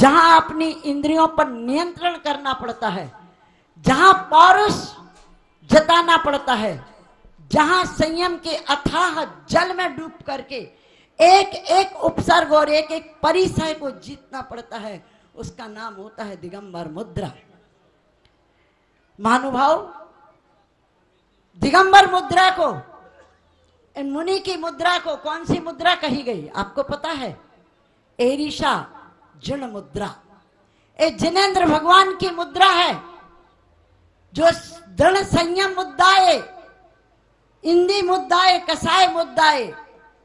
जहां अपनी इंद्रियों पर नियंत्रण करना पड़ता है, जहां पौरुष जताना पड़ता है, जहां संयम के अथाह जल में डूब करके एक एक उपसर्ग और एक एक परिसय को जीतना पड़ता है, उसका नाम होता है दिगंबर मुद्रा। महानुभाव, दिगंबर मुद्रा को, इन मुनि की मुद्रा को कौन सी मुद्रा कही गई आपको पता है? एरिषा जिन मुद्रा। ये जिनेंद्र भगवान की मुद्रा है, जो दृढ़ संयम मुद्दाए, इंदी मुद्दाए, कसाय मुद्दाए,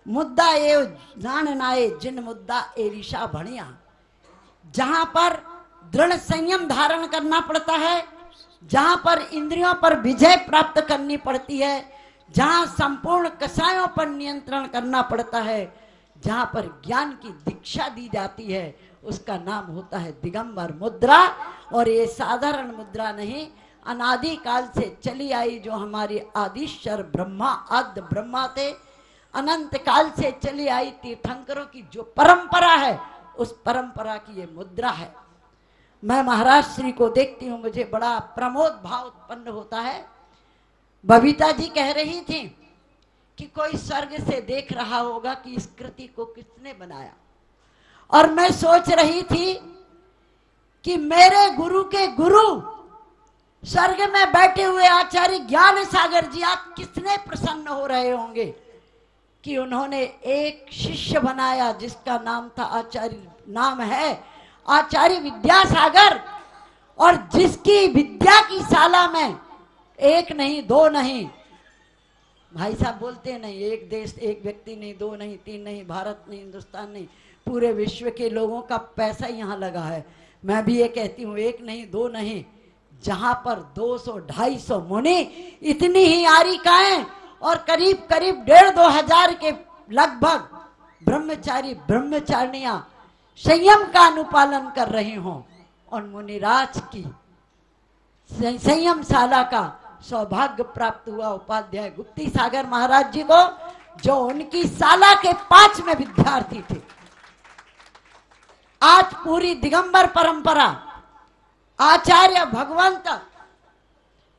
मुद्दा ए जान नाए जिन मुद्दा एरिषा भणिया। जहां पर दृढ़ संयम धारण करना पड़ता है, जहां पर इंद्रियों पर विजय प्राप्त करनी पड़ती है, जहां संपूर्ण कसायों पर नियंत्रण करना पड़ता है, जहां पर ज्ञान की दीक्षा दी जाती है, उसका नाम होता है दिगंबर मुद्रा। और ये साधारण मुद्रा नहीं, अनादि काल से चली आई, जो हमारे आदिश्वर ब्रह्मा आद्य ब्रह्मा थे, अनंत काल से चली आई तीर्थंकरों की जो परंपरा है, उस परंपरा की ये मुद्रा है। मैं महाराज श्री को देखती हूँ, मुझे बड़ा प्रमोद भाव उत्पन्न होता है। बबीता जी कह रही थी कि कोई स्वर्ग से देख रहा होगा कि इस कृति को किसने बनाया, और मैं सोच रही थी कि मेरे गुरु के गुरु स्वर्ग में बैठे हुए आचार्य ज्ञान सागर जी आप कितने प्रसन्न हो रहे होंगे कि उन्होंने एक शिष्य बनाया जिसका नाम था आचार्य, नाम है आचार्य विद्यासागर, और जिसकी विद्या की शाला में एक नहीं दो नहीं, भाई साहब बोलते नहीं, एक देश एक व्यक्ति नहीं, दो नहीं, तीन नहीं, भारत नहीं, हिंदुस्तान नहीं, पूरे विश्व के लोगों का पैसा यहाँ लगा है। मैं भी ये कहती हूँ, एक नहीं दो नहीं, जहां पर 200-250 मुनि, इतनी ही आरिकाएं और करीब करीब 1,500-2 हजार के लगभग ब्रह्मचारी ब्रह्मचारिणियां संयम का अनुपालन कर रही हों, और मुनिराज की संयम शाला का सौभाग्य प्राप्त हुआ उपाध्याय गुप्ती सागर महाराज जी को, जो उनकी शाला के 5वें विद्यार्थी थे। आज पूरी दिगंबर परंपरा आचार्य भगवंत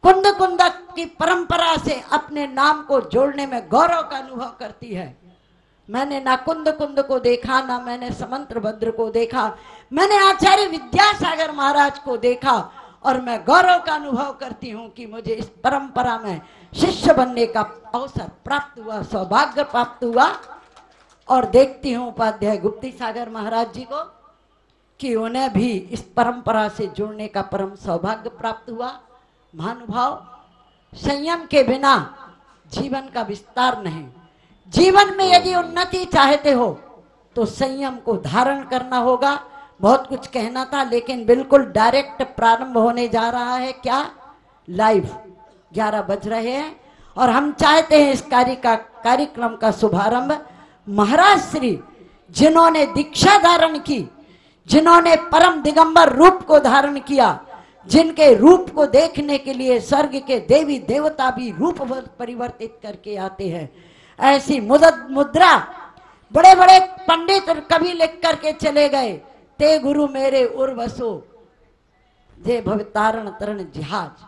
कुंद कुंदक की परंपरा से अपने नाम को जोड़ने में गौरव का अनुभव करती है। मैंने ना कुंद कुंद को देखा, ना मैंने समंत्र भद्र को देखा, मैंने आचार्य विद्यासागर महाराज को देखा, और मैं गौरव का अनुभव करती हूँ कि मुझे इस परंपरा में शिष्य बनने का अवसर प्राप्त हुआ, सौभाग्य प्राप्त हुआ। और देखती हूँ उपाध्याय गुप्ती सागर महाराज जी को कि उन्हें भी इस परंपरा से जुड़ने का परम सौभाग्य प्राप्त हुआ। महानुभाव, संयम के बिना जीवन का विस्तार नहीं। जीवन में यदि उन्नति चाहते हो तो संयम को धारण करना होगा। बहुत कुछ कहना था, लेकिन बिल्कुल डायरेक्ट प्रारंभ होने जा रहा है। क्या लाइव 11 बज रहे हैं और हम चाहते हैं इस कार्यक्रम का शुभारंभ महाराज श्री, जिन्होंने दीक्षा धारण की, जिन्होंने परम दिगंबर रूप को धारण किया, जिनके रूप को देखने के लिए स्वर्ग के देवी देवता भी रूप परिवर्तित करके आते हैं, ऐसी मुद्रा बड़े बड़े पंडित कभी लिख करके चले गए। ते गुरु मेरे उर्वसो जे भवतारण तरण जिहाज।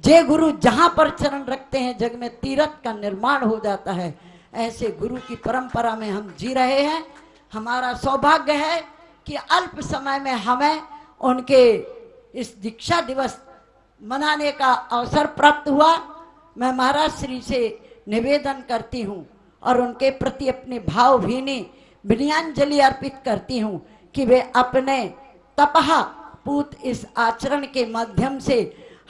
जे गुरु जहां पर चरण रखते हैं जग में तीर्थ का निर्माण हो जाता है। ऐसे गुरु की परंपरा में हम जी रहे हैं। हमारा सौभाग्य है कि अल्प समय में हमें उनके इस दीक्षा दिवस मनाने का अवसर प्राप्त हुआ। मैं महाराज श्री से निवेदन करती हूँ और उनके प्रति अपने भावभीनी विनयाञ्जलि अर्पित करती हूँ कि वे अपने तपहा पूत इस आचरण के माध्यम से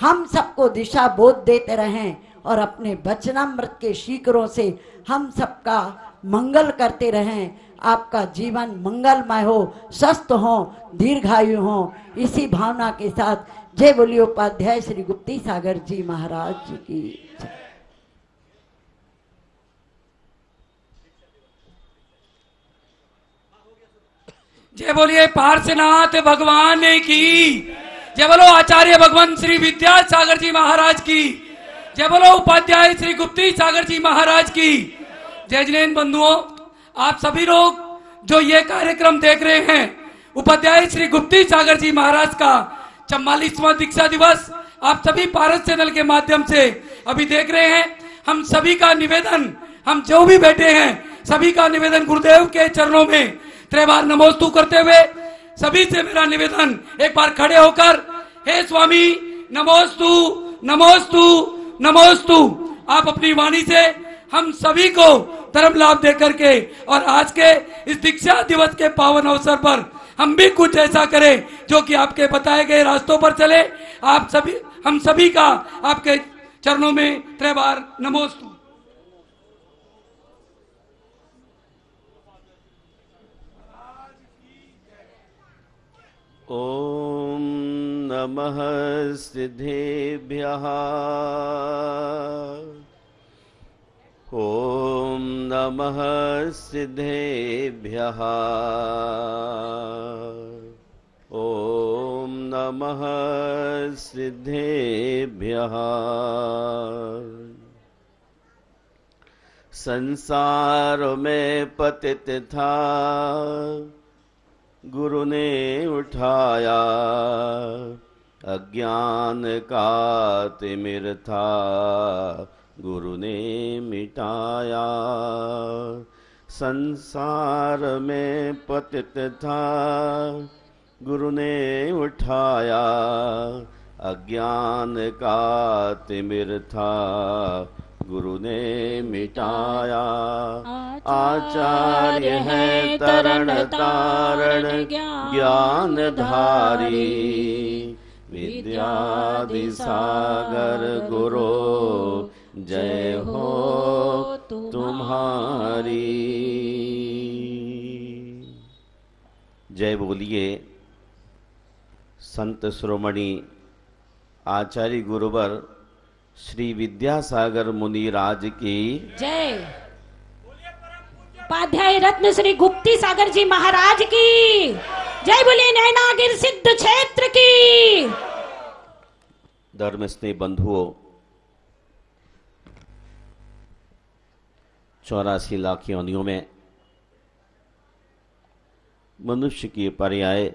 हम सबको दिशा बोध देते रहें और अपने वचनामृत के शीकरों से हम सबका मंगल करते रहें। आपका जीवन मंगलमय हो, स्वस्थ हो, दीर्घायु हो। इसी भावना के साथ जय बोलिए उपाध्याय श्री गुप्ती सागर जी महाराज जी की जय। जय बोलिए पार्श्वनाथ भगवान की जय। बोलो आचार्य भगवान श्री विद्यासागर जी महाराज की जय। बोलो उपाध्याय श्री गुप्ती सागर जी महाराज की जय। जिनेंद्र बंधुओं, आप सभी लोग जो ये कार्यक्रम देख रहे हैं, उपाध्याय श्री गुप्ती सागर जी महाराज का 44वां दीक्षा दिवस आप सभी पारस चैनल के माध्यम से अभी देख रहे हैं। हम सभी का निवेदन, हम जो भी बैठे हैं सभी का निवेदन गुरुदेव के चरणों में त्रिबार नमोस्तु करते हुए सभी से मेरा निवेदन, एक बार खड़े होकर हे स्वामी नमोस्तु नमोस्तु नमोस्तु। आप अपनी वाणी से हम सभी को धर्म लाभ दे करके और आज के इस दीक्षा दिवस के पावन अवसर पर हम भी कुछ ऐसा करें जो कि आपके बताए गए रास्तों पर चले। आप सभी, हम सभी का आपके चरणों में त्रिबार नमोस्तु। ओम नमः सिद्धेभ्यः। ओम नमः सिद्धेभ्यः। ओम नमः सिद्धेभ्यः। संसार में पतित था, गुरु ने उठाया, अज्ञान का तिमिर था, गुरु ने मिटाया। संसार में पतित था, गुरु ने उठाया, अज्ञान का तिमिर था, गुरु ने मिटाया। आचार्य है तरण तारण ज्ञान धारी, विद्यादि सागर गुरु जय हो तुम्हारी। जय बोलिए संत शिरोमणि आचार्य गुरुवर श्री विद्यासागर मुनि राज की जय। उपाध्याय रत्न श्री गुप्ती सागर जी महाराज की जय। बोले नैनागिर सिद्ध क्षेत्र की। धर्म स्नेह बंधुओं, 84 लाख योनियों में मनुष्य की पर्याय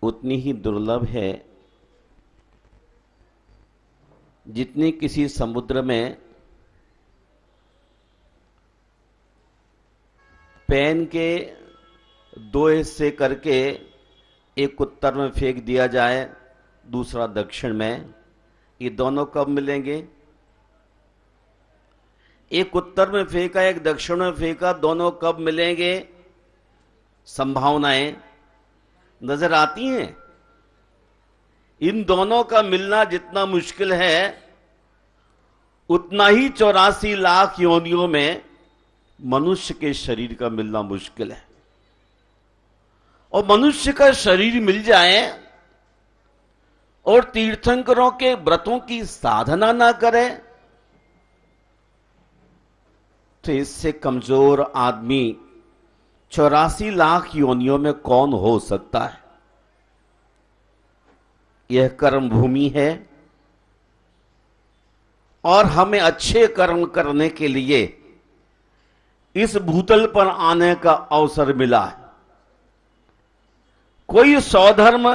उतनी ही दुर्लभ है जितनी किसी समुद्र में पेन के 2 हिस्से करके एक उत्तर में फेंक दिया जाए, दूसरा दक्षिण में। ये दोनों कब मिलेंगे? एक उत्तर में फेंका, एक दक्षिण में फेंका, दोनों कब मिलेंगे? संभावनाएं नजर आती हैं। इन दोनों का मिलना जितना मुश्किल है, उतना ही 84 लाख योनियों में मनुष्य के शरीर का मिलना मुश्किल है। और मनुष्य का शरीर मिल जाए और तीर्थंकरों के व्रतों की साधना ना करे तो इससे कमजोर आदमी 84 लाख योनियों में कौन हो सकता है? यह कर्म भूमि है और हमें अच्छे कर्म करने के लिए इस भूतल पर आने का अवसर मिला है। कोई स्वधर्म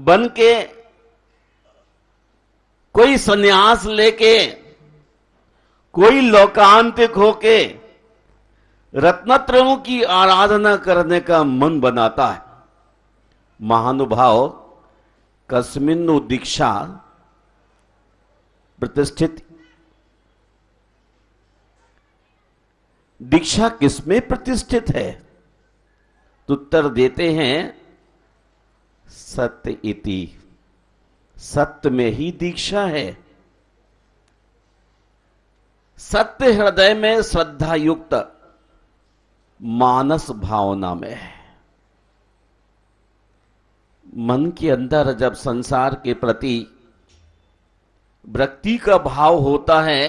बन के, कोई संन्यास लेके, कोई लोकांतिक होके रत्नत्रयों की आराधना करने का मन बनाता है। महानुभाव कस्मिन्नु दीक्षा प्रतिष्ठित। दीक्षा किसमें प्रतिष्ठित है? तो उत्तर देते हैं सत्य इति। सत्य में ही दीक्षा है। सत्य हृदय में श्रद्धा युक्त मानस भावना में है। मन के अंदर जब संसार के प्रति विरक्ति का भाव होता है,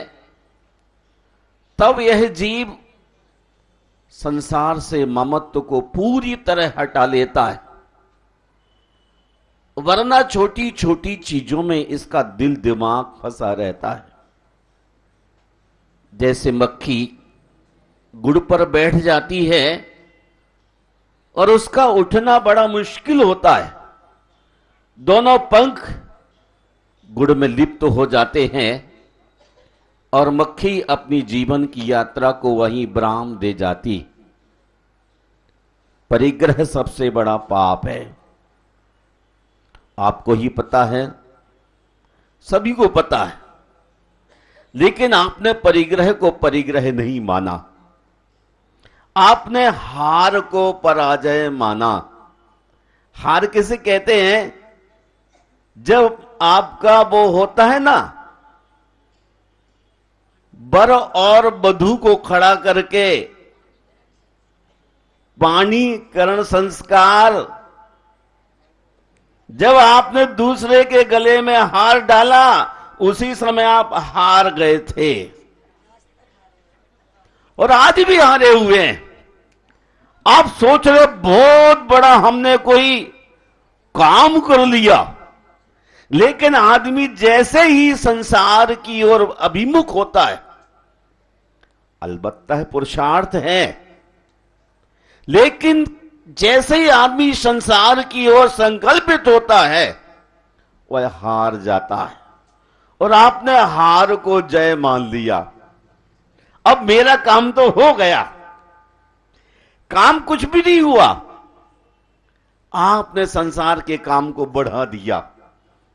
तब यह जीव संसार से ममत्व को पूरी तरह हटा लेता है। वरना छोटी छोटी चीजों में इसका दिल दिमाग फंसा रहता है। जैसे मक्खी गुड़ पर बैठ जाती है और उसका उठना बड़ा मुश्किल होता है। दोनों पंख गुड़ में लिप्त हो जाते हैं और मक्खी अपनी जीवन की यात्रा को वहीं विराम दे जाती। परिग्रह सबसे बड़ा पाप है, आपको ही पता है, सभी को पता है, लेकिन आपने परिग्रह को परिग्रह नहीं माना, आपने हार को पराजय माना। हार किसे कहते हैं? जब आपका वो होता है ना, वर और वधू को खड़ा करके पाणीकरण संस्कार, जब आपने दूसरे के गले में हार डाला, उसी समय आप हार गए थे और आज भी हारे हुए हैं। आप सोच रहे बहुत बड़ा हमने कोई काम कर लिया, लेकिन आदमी जैसे ही संसार की ओर अभिमुख होता है, अलबत्ता पुरुषार्थ है, लेकिन जैसे ही आदमी संसार की ओर संकल्पित होता है वह हार जाता है। और आपने हार को जय मान लिया। अब मेरा काम तो हो गया, काम कुछ भी नहीं हुआ, आपने संसार के काम को बढ़ा दिया।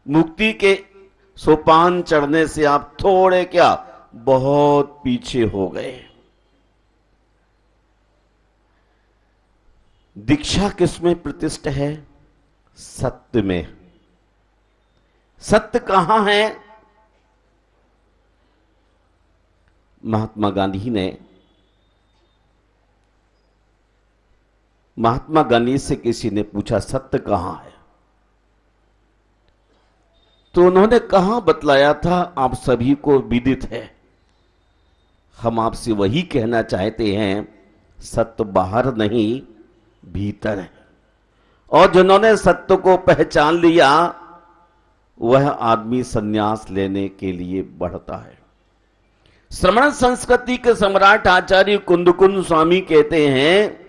मुक्ति के सोपान चढ़ने से आप थोड़े क्या बहुत पीछे हो गए। दीक्षा किसमें प्रतिष्ठित है? सत्य में। सत्य कहां है? महात्मा गांधी से किसी ने पूछा सत्य कहां है, तो उन्होंने कहां बतलाया था आप सभी को विदित है। हम आपसे वही कहना चाहते हैं, सत्य बाहर नहीं भीतर है। और जिन्होंने सत्य को पहचान लिया वह आदमी संन्यास लेने के लिए बढ़ता है। श्रमण संस्कृति के सम्राट आचार्य कुंदकुंद स्वामी कहते हैं,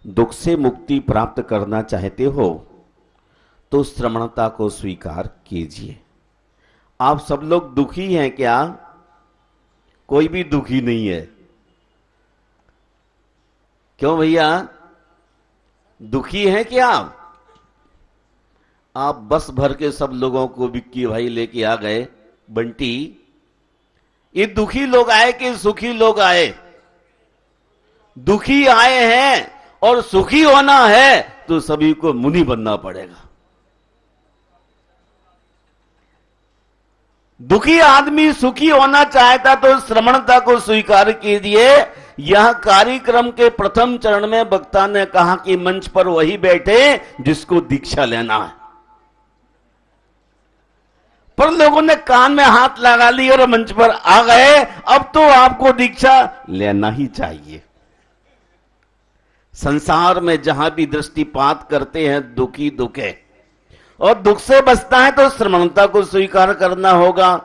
दुख से मुक्ति प्राप्त करना चाहते हो तो श्रमणता को स्वीकार कीजिए। आप सब लोग दुखी हैं क्या? कोई भी दुखी नहीं है। क्यों भैया, दुखी हैं क्या आप बस भर के सब लोगों को विक्की भाई लेके आ गए, बंटी, ये दुखी लोग आए कि सुखी लोग आए? दुखी आए हैं और सुखी होना है तो सभी को मुनि बनना पड़ेगा। दुखी आदमी सुखी होना चाहता तो श्रमणता को स्वीकार कीजिए। यह कार्यक्रम के प्रथम चरण में वक्ता ने कहा कि मंच पर वही बैठे जिसको दीक्षा लेना है, पर लोगों ने कान में हाथ लगा ली और मंच पर आ गए। अब तो आपको दीक्षा लेना ही चाहिए। संसार में जहां भी दृष्टिपात करते हैं दुखी दुखे, और दुख से बचता है तो श्रमणता को स्वीकार करना होगा।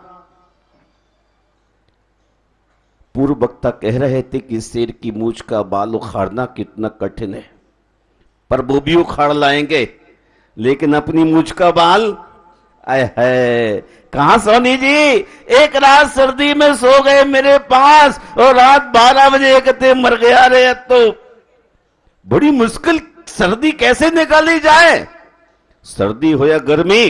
पूर्व वक्ता कह रहे थे कि शेर की मूंछ का बाल उखाड़ना कितना कठिन है, पर वो भी उखाड़ लाएंगे, लेकिन अपनी मूंछ का बाल आए है। कहां सोनी जी, एक रात सर्दी में सो गए मेरे पास और रात 12 बजे कहते मर गया रे। तो बड़ी मुश्किल सर्दी कैसे निकाली जाए? सर्दी हो या गर्मी,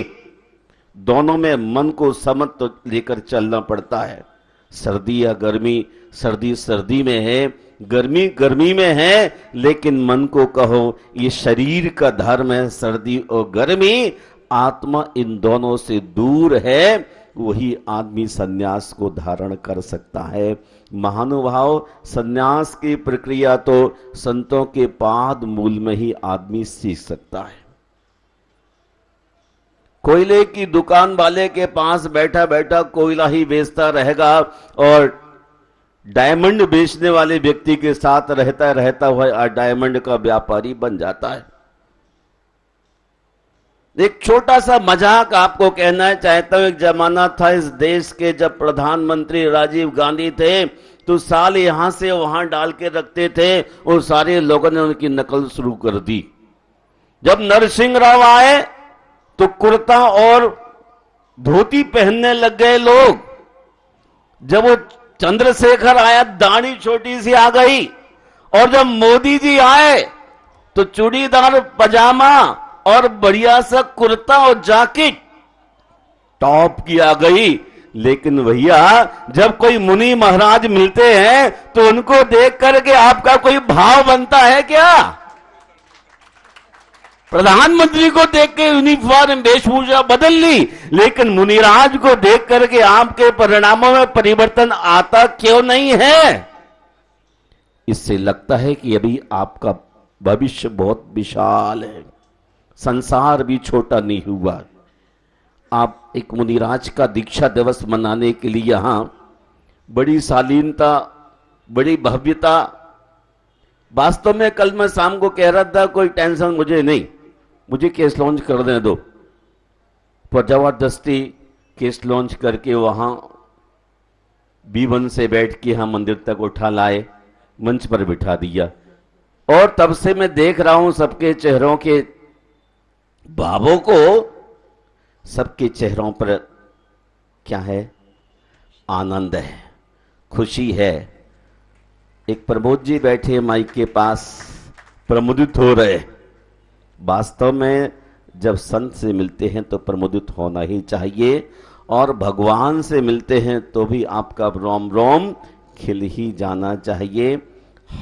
दोनों में मन को समत तो लेकर चलना पड़ता है। सर्दी या गर्मी, सर्दी सर्दी में है, गर्मी गर्मी में है, लेकिन मन को कहो ये शरीर का धर्म है, सर्दी और गर्मी, आत्मा इन दोनों से दूर है, वही आदमी सन्यास को धारण कर सकता है। महानुभाव, सन्यास की प्रक्रिया तो संतों के पाद मूल में ही आदमी सीख सकता है। कोयले की दुकान वाले के पास बैठा बैठा कोयला ही बेचता रहेगा और डायमंड बेचने वाले व्यक्ति के साथ रहता रहता हुआ डायमंड का व्यापारी बन जाता है। एक छोटा सा मजाक आपको कहना चाहता हूं। एक जमाना था इस देश के जब प्रधानमंत्री राजीव गांधी थे, तो साल यहां से वहां डाल के रखते थे और सारे लोगों ने उनकी नकल शुरू कर दी। जब नरसिंह राव आए तो कुर्ता और धोती पहनने लग गए लोग। जब वो चंद्रशेखर आया दाढ़ी छोटी सी आ गई, और जब मोदी जी आए तो चूड़ीदार पजामा और बढ़िया सा कुर्ता और जैकेट टॉप की आ गई। लेकिन भैया जब कोई मुनि महाराज मिलते हैं तो उनको देख करके आपका कोई भाव बनता है क्या? प्रधानमंत्री को देख के यूनिफॉर्म वेशभूषा बदल ली, लेकिन मुनिराज को देख करके आपके परिणामों में परिवर्तन आता क्यों नहीं है? इससे लगता है कि अभी आपका भविष्य बहुत विशाल है, संसार भी छोटा नहीं हुआ। आप एक मुनिराज का दीक्षा दिवस मनाने के लिए यहां बड़ी शालीनता, बड़ी भव्यता। वास्तव में कल मैं शाम को कह रहा था कोई टेंशन मुझे नहीं, मुझे केस लॉन्च कर देने दो, पर जबरदस्ती केस लॉन्च करके वहां B1 से बैठ के हम मंदिर तक उठा लाए, मंच पर बिठा दिया। और तब से मैं देख रहा हूं सबके चेहरों के भावों को, सबके चेहरों पर क्या है? आनंद है, खुशी है। एक प्रमोद जी बैठे माइक के पास, प्रमुदित हो रहे। वास्तव में जब संत से मिलते हैं तो प्रमुदित होना ही चाहिए, और भगवान से मिलते हैं तो भी आपका रोम रोम खिल ही जाना चाहिए।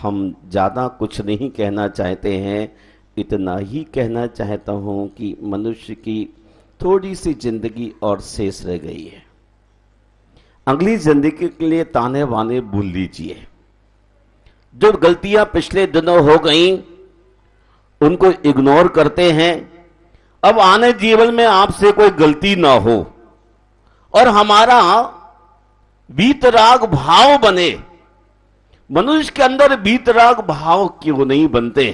हम ज़्यादा कुछ नहीं कहना चाहते हैं, इतना ही कहना चाहता हूं कि मनुष्य की थोड़ी सी जिंदगी और शेष रह गई है। अगली जिंदगी के लिए ताने बाने भूल लीजिए। जो गलतियां पिछले दिनों हो गई उनको इग्नोर करते हैं। अब आने जीवन में आपसे कोई गलती ना हो और हमारा वीतराग भाव बने। मनुष्य के अंदर वीतराग भाव क्यों नहीं बनते?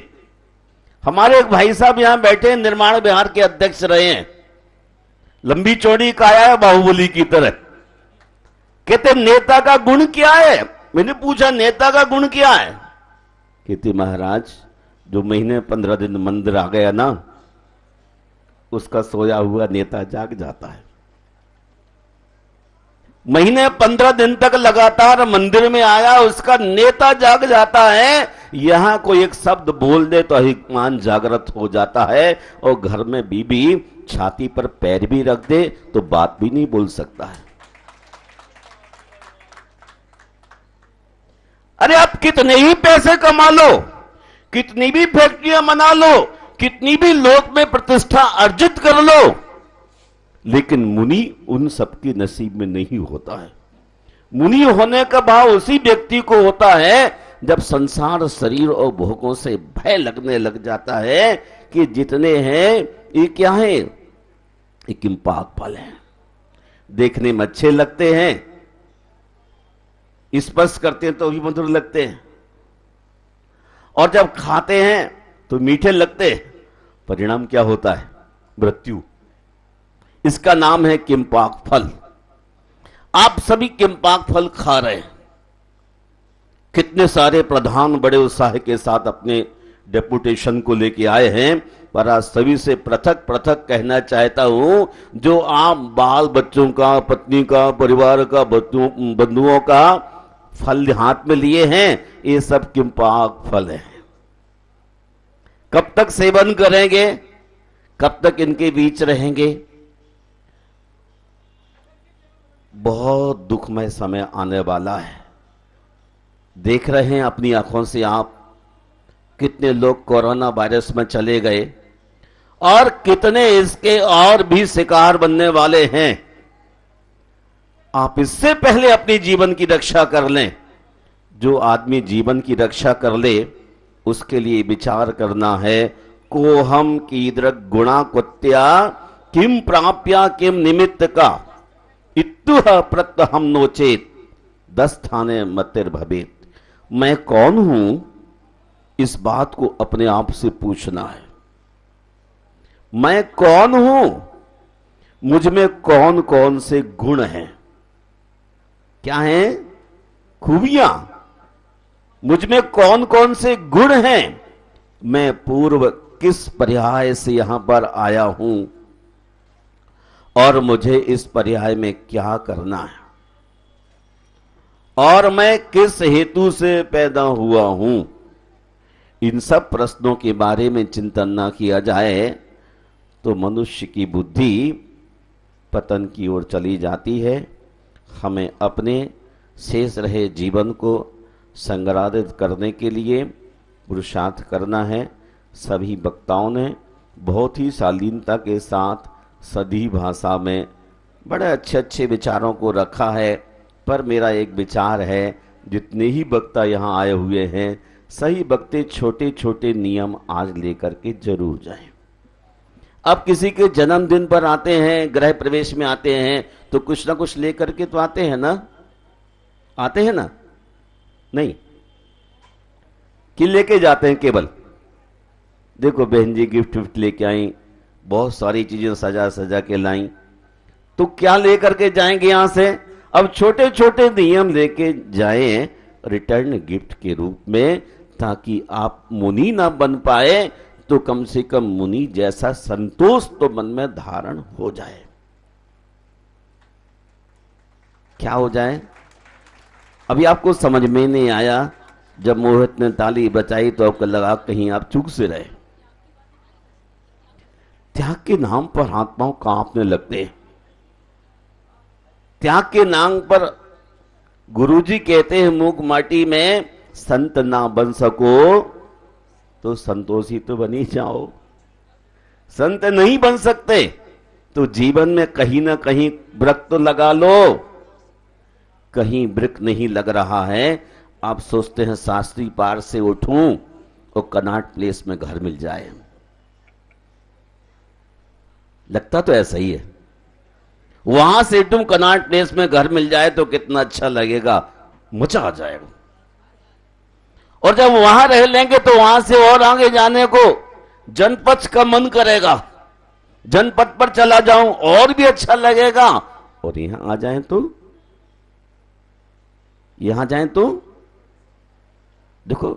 हमारे एक भाई साहब यहां बैठे, निर्माण बिहार के अध्यक्ष रहे हैं, लंबी चौड़ी काया है बाहुबली की तरह। कहते नेता का गुण क्या है? मैंने पूछा नेता का गुण क्या है? कहते महाराज जो महीने 15 दिन मंदिर आ गया ना, उसका सोया हुआ नेता जाग जाता है। महीने 15 दिन तक लगातार मंदिर में आया, उसका नेता जाग जाता है। यहां कोई एक शब्द बोल दे तो अभिमान जागृत हो जाता है, और घर में बीबी छाती पर पैर भी रख दे तो बात भी नहीं बोल सकता है। अरे आप कितने ही पैसे कमा लो, कितनी भी फैक्ट्रियां बना लो, कितनी भी लोक में प्रतिष्ठा अर्जित कर लो, लेकिन मुनि उन सबके नसीब में नहीं होता है। मुनि होने का भाव उसी व्यक्ति को होता है जब संसार, शरीर और भोगों से भय लगने लग जाता है कि जितने हैं ये क्या है? ये किंपाक फल है, देखने में अच्छे लगते हैं, स्पर्श करते हैं तो भी मधुर लगते हैं, और जब खाते हैं तो मीठे लगते हैं। परिणाम क्या होता है? मृत्यु। इसका नाम है किंपाक फल। आप सभी किंपाक फल खा रहे हैं। कितने सारे प्रधान बड़े उत्साह के साथ अपने डेपुटेशन को लेके आए हैं, पर आज सभी से पृथक पृथक कहना चाहता हूं, जो आप बाल बच्चों का, पत्नी का, परिवार का, बंधुओं का फल हाथ में लिए हैं, ये सब किंपाक फल हैं। कब तक सेवन करेंगे? कब तक इनके बीच रहेंगे? बहुत दुखमय समय आने वाला है। देख रहे हैं अपनी आंखों से आप, कितने लोग कोरोना वायरस में चले गए और कितने इसके और भी शिकार बनने वाले हैं। आप इससे पहले अपनी जीवन की रक्षा कर लें। जो आदमी जीवन की रक्षा कर ले उसके लिए विचार करना है, कोहम कीदृक् गुणा कुत्या किम प्राप्या किम निमित्त का इत्तुह प्रत्यहम नोचेत 10 स्थाने मतिर भवेत। मैं कौन हूं, इस बात को अपने आप से पूछना है। मैं कौन हूं, मुझ में कौन कौन से गुण हैं? क्या हैं? खूबियां, मुझ में कौन कौन से गुण हैं, मैं पूर्व किस पर्याय से यहां पर आया हूं और मुझे इस पर्याय में क्या करना है, और मैं किस हेतु से पैदा हुआ हूं। इन सब प्रश्नों के बारे में चिंतन न किया जाए तो मनुष्य की बुद्धि पतन की ओर चली जाती है। हमें अपने शेष रहे जीवन को संग्रहित करने के लिए पुरुषार्थ करना है। सभी वक्ताओं ने बहुत ही शालीनता के साथ सधी भाषा में बड़े अच्छे अच्छे विचारों को रखा है, पर मेरा एक विचार है, जितने ही वक्ता यहाँ आए हुए हैं सही वक्ते छोटे छोटे नियम आज लेकर के जरूर जाएं। अब किसी के जन्मदिन पर आते हैं, गृह प्रवेश में आते हैं, तो कुछ ना कुछ लेकर के तो आते हैं ना, आते हैं ना, नहीं कि लेके जाते हैं केवल। देखो बहन जी गिफ्ट विफ्ट लेके आई, बहुत सारी चीजें सजा सजा के लाई, तो क्या लेकर के जाएंगे यहां से। अब छोटे छोटे नियम लेके जाएं रिटर्न गिफ्ट के रूप में, ताकि आप मुनि ना बन पाए तो कम से कम मुनि जैसा संतोष तो मन में धारण हो जाए। क्या हो जाए, अभी आपको समझ में नहीं आया। जब मोहित ने ताली बजाई तो आपको लगा कहीं आप चूक से रहे। त्याग के नाम पर हाथ पांव कांपने लगते। त्याग के नाम पर गुरुजी कहते हैं मूक माटी में संत ना बन सको तो संतोषी तो बनी जाओ। संत नहीं बन सकते तो जीवन में कहीं ना कहीं वृक्ष तो लगा लो। कहीं वृक्ष नहीं लग रहा है, आप सोचते हैं शास्त्री पार से उठूं और कनॉट प्लेस में घर मिल जाए। लगता तो ऐसा ही है, वहां से तुम कनॉट प्लेस में घर मिल जाए तो कितना अच्छा लगेगा, मजा आ जाएगा। और जब वहां रह लेंगे तो वहां से और आगे जाने को जनपद का मन करेगा, जनपद पर चला जाऊं और भी अच्छा लगेगा। और यहां आ जाएं तो, यहां जाएं तो देखो,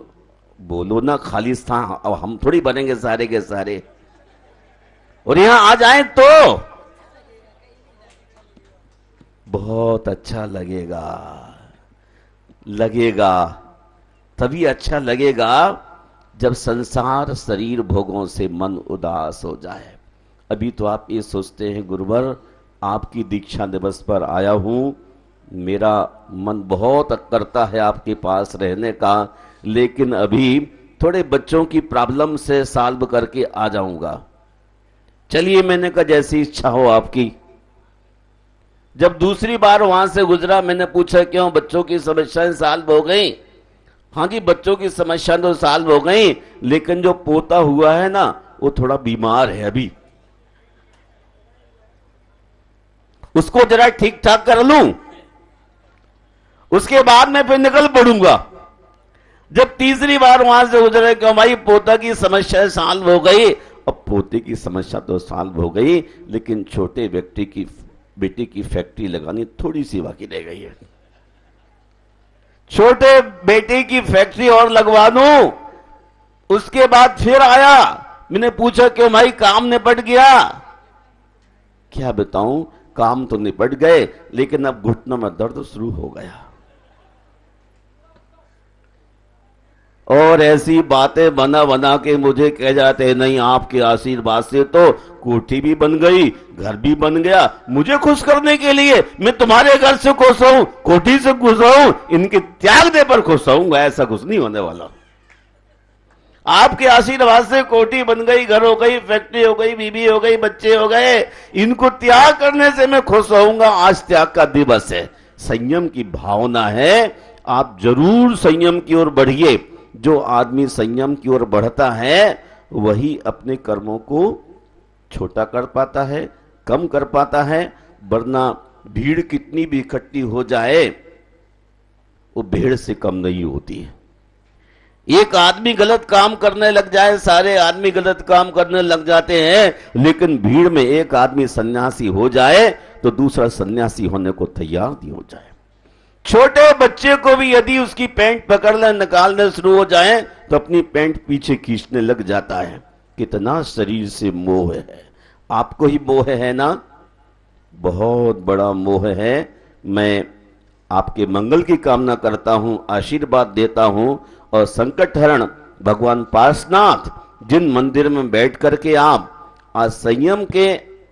बोलो ना खाली स्थान, अब हम थोड़ी बनेंगे सारे के सारे। और यहां आ जाएं तो बहुत अच्छा लगेगा, लगेगा तभी अच्छा लगेगा जब संसार शरीर भोगों से मन उदास हो जाए। अभी तो आप ये सोचते हैं गुरुवर आपकी दीक्षा दिवस पर आया हूं, मेरा मन बहुत करता है आपके पास रहने का, लेकिन अभी थोड़े बच्चों की प्रॉब्लम से सॉल्व करके आ जाऊंगा। चलिए, मैंने कहा जैसी इच्छा हो आपकी। जब दूसरी बार वहां से गुजरा, मैंने पूछा क्यों, बच्चों की समस्याएं सॉल्व हो गई। हाँ जी, बच्चों की समस्या तो सॉल्व हो गई, लेकिन जो पोता हुआ है ना वो थोड़ा बीमार है अभी, उसको जरा ठीक ठाक कर लूं, उसके बाद मैं फिर निकल पड़ूंगा। जब तीसरी बार वहां से गुजरे क्यों भाई, पोता की समस्या सॉल्व हो गई। अब पोते की समस्या तो सॉल्व हो गई, लेकिन छोटे व्यक्ति की बेटी की फैक्ट्री लगानी थोड़ी सी बाकी रह गई है। छोटे बेटे की फैक्ट्री और लगवा दूं। उसके बाद फिर आया, मैंने पूछा क्यों भाई काम निपट गया। क्या बताऊं, काम तो निपट गए, लेकिन अब घुटनों में दर्द शुरू हो गया। और ऐसी बातें बना बना के मुझे कह जाते हैं, नहीं आपके आशीर्वाद से तो कोठी भी बन गई, घर भी बन गया। मुझे खुश करने के लिए मैं तुम्हारे घर से खुश हूं, कोठी से खुश हूं, इनके त्याग दे पर खुश होऊंगा, ऐसा कुछ नहीं होने वाला। आपके आशीर्वाद से कोठी बन गई, घर हो गई, फैक्ट्री हो गई, बीबी हो गई, बच्चे हो गए, इनको त्याग करने से मैं खुश होऊंगा। आज त्याग का दिवस है, संयम की भावना है, आप जरूर संयम की ओर बढ़िए। जो आदमी संयम की ओर बढ़ता है वही अपने कर्मों को छोटा कर पाता है, कम कर पाता है। वरना भीड़ कितनी भी इकट्ठी हो जाए वो भीड़ से कम नहीं होती है। एक आदमी गलत काम करने लग जाए, सारे आदमी गलत काम करने लग जाते हैं, लेकिन भीड़ में एक आदमी सन्यासी हो जाए तो दूसरा सन्यासी होने को तैयार नहीं हो जाए। छोटे बच्चे को भी यदि उसकी पैंट पकड़ना निकालने शुरू हो जाए तो अपनी पैंट पीछे खींचने लग जाता है। कितना शरीर से मोह है। आपको ही मोह है ना? बहुत बड़ा मोह है। मैं आपके मंगल की कामना करता हूं, आशीर्वाद देता हूं और संकट हरण भगवान पार्श्वनाथ जिन मंदिर में बैठ करके आप आज संयम के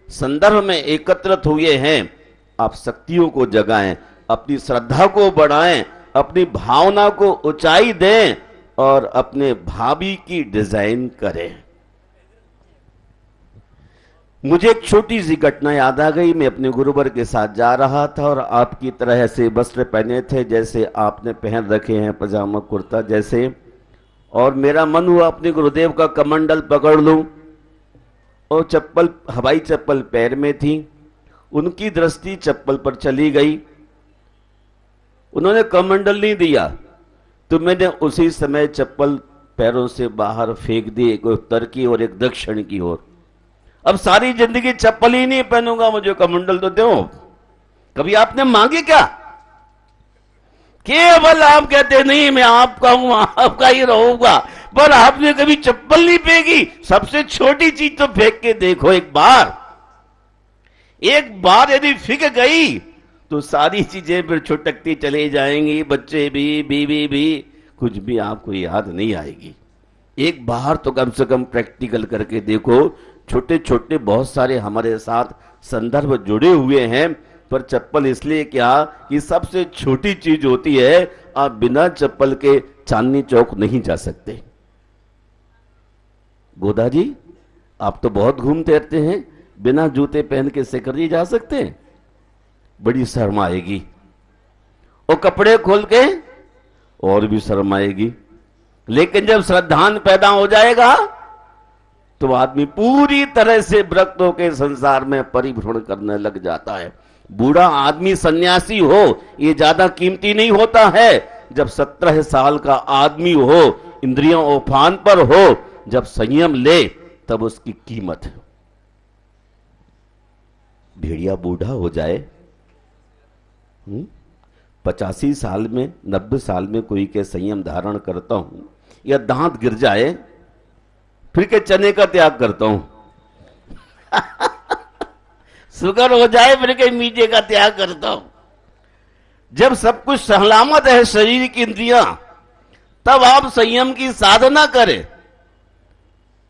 संदर्भ में एकत्रित हुए हैं, आप शक्तियों को जगाएं, अपनी श्रद्धा को बढ़ाएं, अपनी भावना को ऊंचाई दें और अपने भावी की डिजाइन करें। मुझे एक छोटी सी घटना याद आ गई। मैं अपने गुरुवर के साथ जा रहा था और आपकी तरह ऐसे वस्त्र पहने थे जैसे आपने पहन रखे हैं, पजामा कुर्ता जैसे, और मेरा मन हुआ अपने गुरुदेव का कमंडल पकड़ लूं और चप्पल, हवाई चप्पल पैर में थी। उनकी दृष्टि चप्पल पर चली गई, उन्होंने कमंडल नहीं दिया तो मैंने उसी समय चप्पल पैरों से बाहर फेंक दी, एक उत्तर की और एक दक्षिण की ओर। अब सारी जिंदगी चप्पल ही नहीं पहनूंगा, मुझे कमंडल तो दो। कभी आपने मांगी क्या? केवल आप कहते नहीं मैं आपका हूं, आपका ही रहूंगा, पर आपने कभी चप्पल नहीं फेंकी। सबसे छोटी चीज तो फेंक के देखो एक बार। एक बार यदि फिक गई तो सारी चीजें फिर छुटकती चली जाएंगी, बच्चे भी, बीवी भी, कुछ भी आपको याद नहीं आएगी। एक बार तो कम से कम प्रैक्टिकल करके देखो। छोटे छोटे बहुत सारे हमारे साथ संदर्भ जुड़े हुए हैं, पर चप्पल इसलिए क्या कि सबसे छोटी चीज होती है। आप बिना चप्पल के चांदनी चौक नहीं जा सकते। गोदा जी, आप तो बहुत घूमते रहते हैं, बिना जूते पहन के सिकरी जा सकते हैं? बड़ी शर्म आएगी। और कपड़े खोल के और भी शर्म आएगी। लेकिन जब श्रद्धान पैदा हो जाएगा तो आदमी पूरी तरह से व्रतों के संसार में परिभ्रमण करने लग जाता है। बूढ़ा आदमी सन्यासी हो ये ज्यादा कीमती नहीं होता है। जब 17 साल का आदमी हो, इंद्रियों उफान पर हो, जब संयम ले, तब उसकी कीमत है। भेड़िया बूढ़ा हो जाए, 85 साल में, 90 साल में कोई के संयम धारण करता हूं, या दांत गिर जाए फिर के चने का त्याग करता हूं शुगर हो जाए फिर के मीठे का त्याग करता हूं। जब सब कुछ सलामत है शरीर की इंद्रियां, तब आप संयम की साधना करें।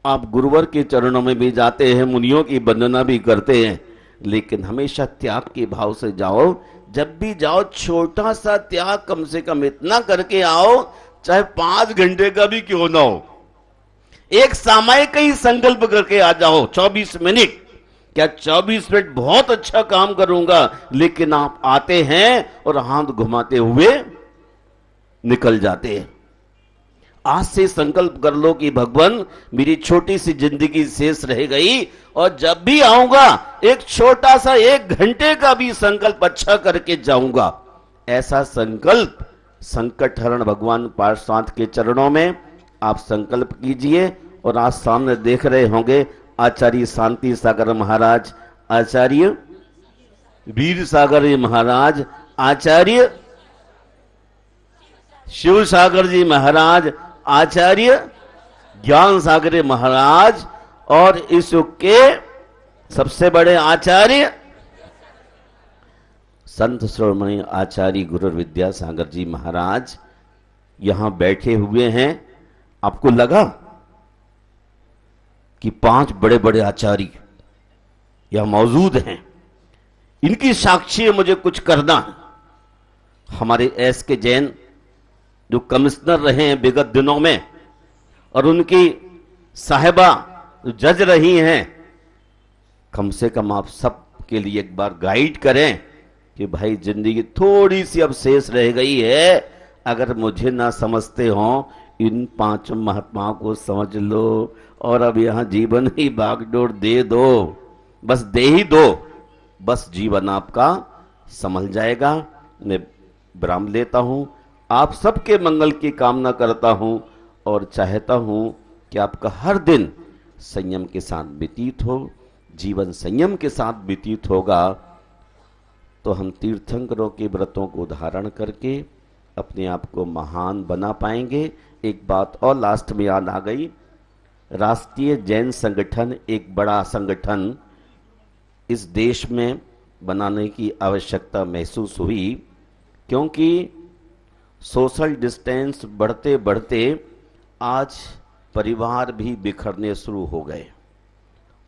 आप गुरुवर के चरणों में भी जाते हैं, मुनियों की वंदना भी करते हैं, लेकिन हमेशा त्याग के भाव से जाओ। जब भी जाओ छोटा सा त्याग, कम से कम इतना करके आओ, चाहे 5 घंटे का भी क्यों ना हो। एक सामायिक ही संकल्प करके आ जाओ। 24 मिनट क्या 24 मिनट बहुत अच्छा काम करूंगा, लेकिन आप आते हैं और हाथ घुमाते हुए निकल जाते हैं। आज से संकल्प कर लो कि भगवान मेरी छोटी सी जिंदगी शेष रह गई और जब भी आऊंगा एक छोटा सा 1 घंटे का भी संकल्प अच्छा करके जाऊंगा। ऐसा संकल्प संकट हरण भगवान पार्श्वनाथ के चरणों में आप संकल्प कीजिए। और आज सामने देख रहे होंगे आचार्य शांति सागर महाराज, आचार्य वीर सागर जी महाराज, आचार्य शिव सागर जी महाराज, आचार्य ज्ञान सागर महाराज, और इस युग के सबसे बड़े आचार्य संत श्रोमणी आचार्य गुरु विद्यासागर जी महाराज यहां बैठे हुए हैं। आपको लगा कि 5 बड़े बड़े आचार्य यहां मौजूद हैं, इनकी साक्षी मुझे कुछ करना है। हमारे एस के जैन जो कमिश्नर रहे हैं विगत दिनों में, और उनकी साहिबा जो जज रही हैं, कम से कम आप सब के लिए एक बार गाइड करें कि भाई जिंदगी थोड़ी सी अब शेष रह गई है। अगर मुझे ना समझते हो, इन 5 महात्माओं को समझ लो और अब यहां जीवन ही बागडोर दे दो, बस दे ही दो, बस जीवन आपका संभल जाएगा। मैं विराम लेता हूं, आप सबके मंगल की कामना करता हूं और चाहता हूं कि आपका हर दिन संयम के साथ व्यतीत हो। जीवन संयम के साथ व्यतीत होगा तो हम तीर्थंकरों के व्रतों को धारण करके अपने आप को महान बना पाएंगे। एक बात और लास्ट में याद आ गई, राष्ट्रीय जैन संगठन एक बड़ा संगठन इस देश में बनाने की आवश्यकता महसूस हुई, क्योंकि सोशल डिस्टेंस बढ़ते बढ़ते आज परिवार भी बिखरने शुरू हो गए।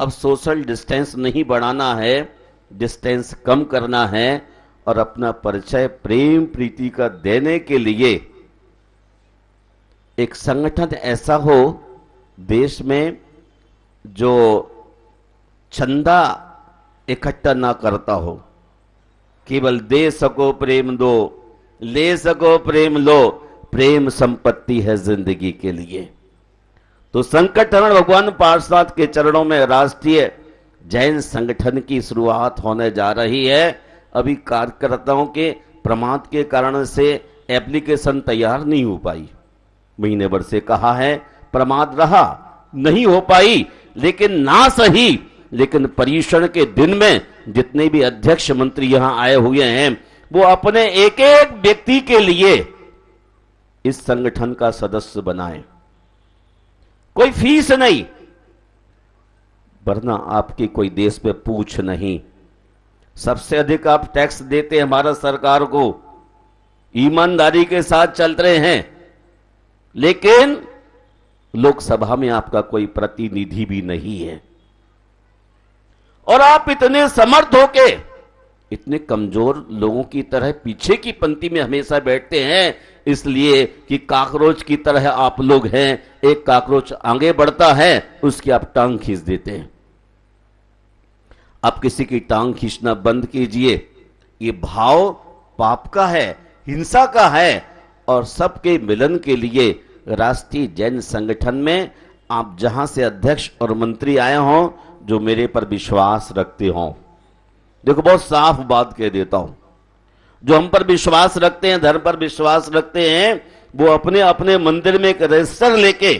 अब सोशल डिस्टेंस नहीं बढ़ाना है, डिस्टेंस कम करना है और अपना परिचय प्रेम प्रीति का देने के लिए एक संगठन ऐसा हो देश में जो चंदा इकट्ठा ना करता हो, केवल दे सको प्रेम दो, ले सको प्रेम लो, प्रेम संपत्ति है जिंदगी के लिए। तो संगठन भगवान पार्षद के चरणों में राष्ट्रीय जैन संगठन की शुरुआत होने जा रही है। अभी कार्यकर्ताओं के प्रमाद के कारण से एप्लीकेशन तैयार नहीं हो पाई, महीने भर से कहा है, प्रमाद रहा, नहीं हो पाई, लेकिन ना सही, लेकिन परीक्षण के दिन में जितने भी अध्यक्ष मंत्री यहां आए हुए हैं वो अपने एक एक व्यक्ति के लिए इस संगठन का सदस्य बनाए, कोई फीस नहीं, वरना आपकी कोई देश में पूछ नहीं। सबसे अधिक आप टैक्स देते हैं भारत सरकार को, ईमानदारी के साथ चल रहे हैं, लेकिन लोकसभा में आपका कोई प्रतिनिधि भी नहीं है। और आप इतने समर्थ होके इतने कमजोर लोगों की तरह पीछे की पंक्ति में हमेशा बैठते हैं, इसलिए कि काकरोच की तरह आप लोग हैं। एक काकरोच आगे बढ़ता है, उसकी आप टांग खींच देते हैं। आप किसी की टांग खींचना बंद कीजिए। ये भाव पाप का है, हिंसा का है, और सबके मिलन के लिए राष्ट्रीय जैन संगठन में आप जहां से अध्यक्ष और मंत्री आए हों, जो मेरे पर विश्वास रखते हों, देखो बहुत साफ बात कह देता हूं, जो हम पर विश्वास रखते हैं, धर्म पर विश्वास रखते हैं, वो अपने अपने मंदिर में एक रजिस्टर लेके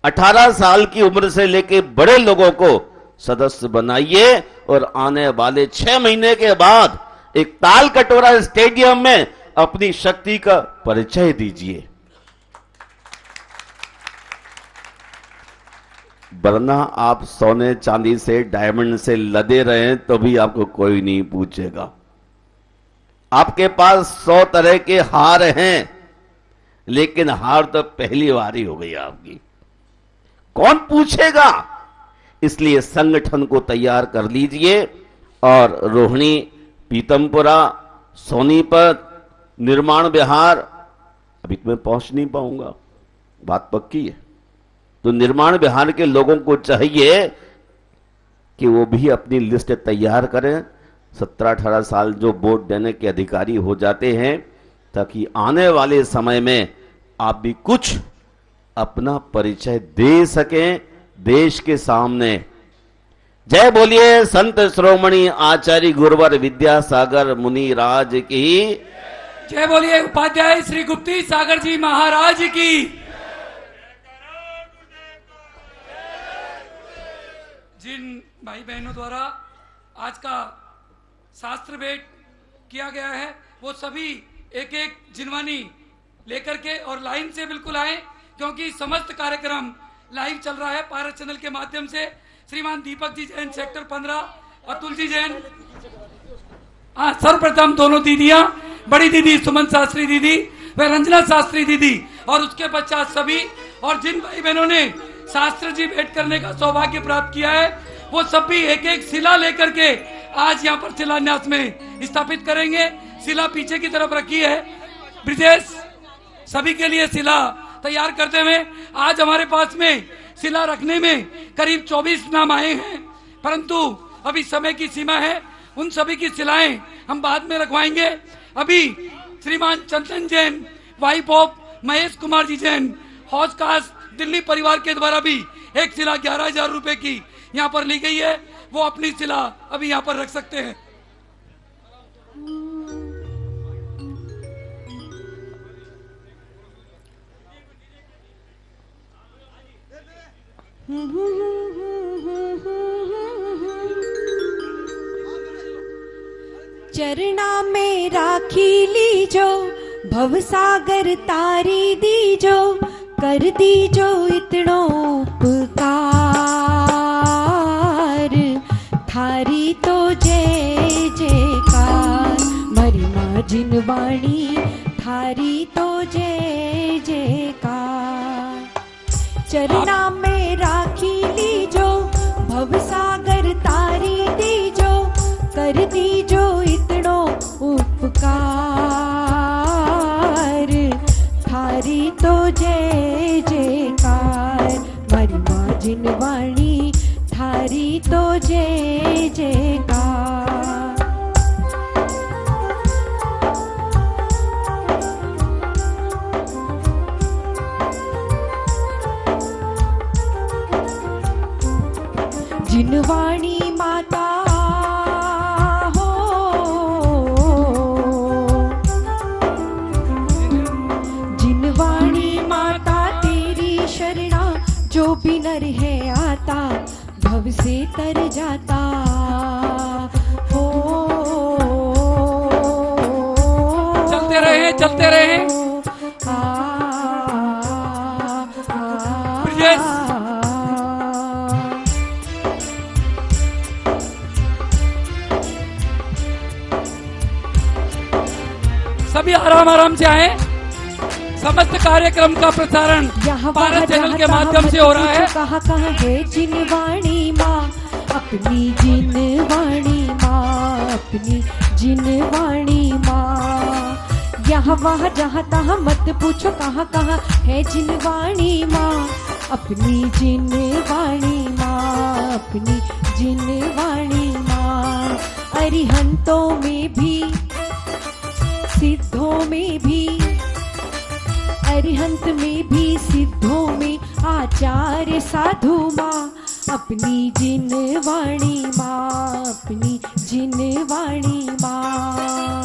18 साल की उम्र से लेके बड़े लोगों को सदस्य बनाइए और आने वाले 6 महीने के बाद एक ताल कटोरा स्टेडियम में अपनी शक्ति का परिचय दीजिए। वरना आप सोने चांदी से, डायमंड से लदे रहे तो भी आपको कोई नहीं पूछेगा। आपके पास 100 तरह के हार हैं, लेकिन हार तो पहली बार ही हो गई आपकी, कौन पूछेगा? इसलिए संगठन को तैयार कर लीजिए और रोहिणी, पीतमपुरा, सोनीपत, निर्माण बिहार, अभी तो मैं पहुंच नहीं पाऊंगा, बात पक्की है। तो निर्माण बिहार के लोगों को चाहिए कि वो भी अपनी लिस्ट तैयार करें। 17-18 साल जो वोट देने के अधिकारी हो जाते हैं, ताकि आने वाले समय में आप भी कुछ अपना परिचय दे सकें देश के सामने। जय बोलिए संत श्रोमणी आचार्य गुरुवर विद्यासागर मुनि राज की जय बोलिए उपाध्याय श्री गुप्ती सागर जी महाराज की। जिन भाई बहनों द्वारा आज का शास्त्र भेंट किया गया है, वो सभी एक एक जिनवानी लेकर के और लाइन से बिल्कुल आए, क्योंकि समस्त कार्यक्रम लाइव चल रहा है पारस चैनल के माध्यम से। श्रीमान दीपक जी जैन सेक्टर 15, अतुल जी जैन, सर्वप्रथम दोनों दीदियां, बड़ी दीदी सुमन शास्त्री दीदी व रंजना शास्त्री दीदी, और उसके पश्चात सभी, और जिन भाई बहनों ने शास्त्र जी भेंट करने का सौभाग्य प्राप्त किया है, वो सभी एक एक शिला लेकर के आज यहाँ पर शिलान्यास में स्थापित करेंगे। शिला पीछे की तरफ रखी है ब्रिजेश, सभी के लिए शिला तैयार करते हुए आज हमारे पास में शिला रखने में करीब 24 नाम आए हैं, परंतु अभी समय की सीमा है, उन सभी की शिलाएं हम बाद में रखवाएंगे। अभी श्रीमान चंदन Jain, wife of Mahesh Kumar ji Jain, Hauz cast Delhi परिवार के द्वारा भी एक शिला 11,000 रुपए की यहाँ पर ली गई है, वो अपनी शिला अभी यहाँ पर रख सकते हैं। चरना में राखी लीजो, भवसागर तारी दीजो, कर दीजो इतनो उपकार, थारी तो जय जयकार। मारी माँ जिनवाणी थारी तो जय जयकार। चरना में राखी लीजो, भवसागर तारी दीजो, कर दीजो इतनो उपकार, थारी तो जय जयकार। मारी माँ जिनवाणी थारी तो जय जयकार। जिनवाणी माता हो, जिनवाणी माता तेरी शरणा, जो भी नर है आता भव से तर जाता हो। चलते रहे, चलते रहे। ब्रिजेश, सभी आराम आराम से आए। समस्त कार्यक्रम का प्रसारण भारत चैनल के माध्यम से हो रहा है। कहाँ कहाँ है जिनवाणी माँ, अपनी जिनवाणी माँ, अपनी जिनवाणी माँ। यहाँ वहाँ जहाँ तहाँ मत पूछो कहाँ कहाँ है जिनवाणी माँ, अपनी जिनवाणी माँ, अपनी जिनवाणी माँ। अरिहंतों में भी सिद्धों में भी, अरिहंत में भी सिद्धों में आचार्य साधु माँ, अपनी जिनवाणी माँ, अपनी जिनवाणी माँ।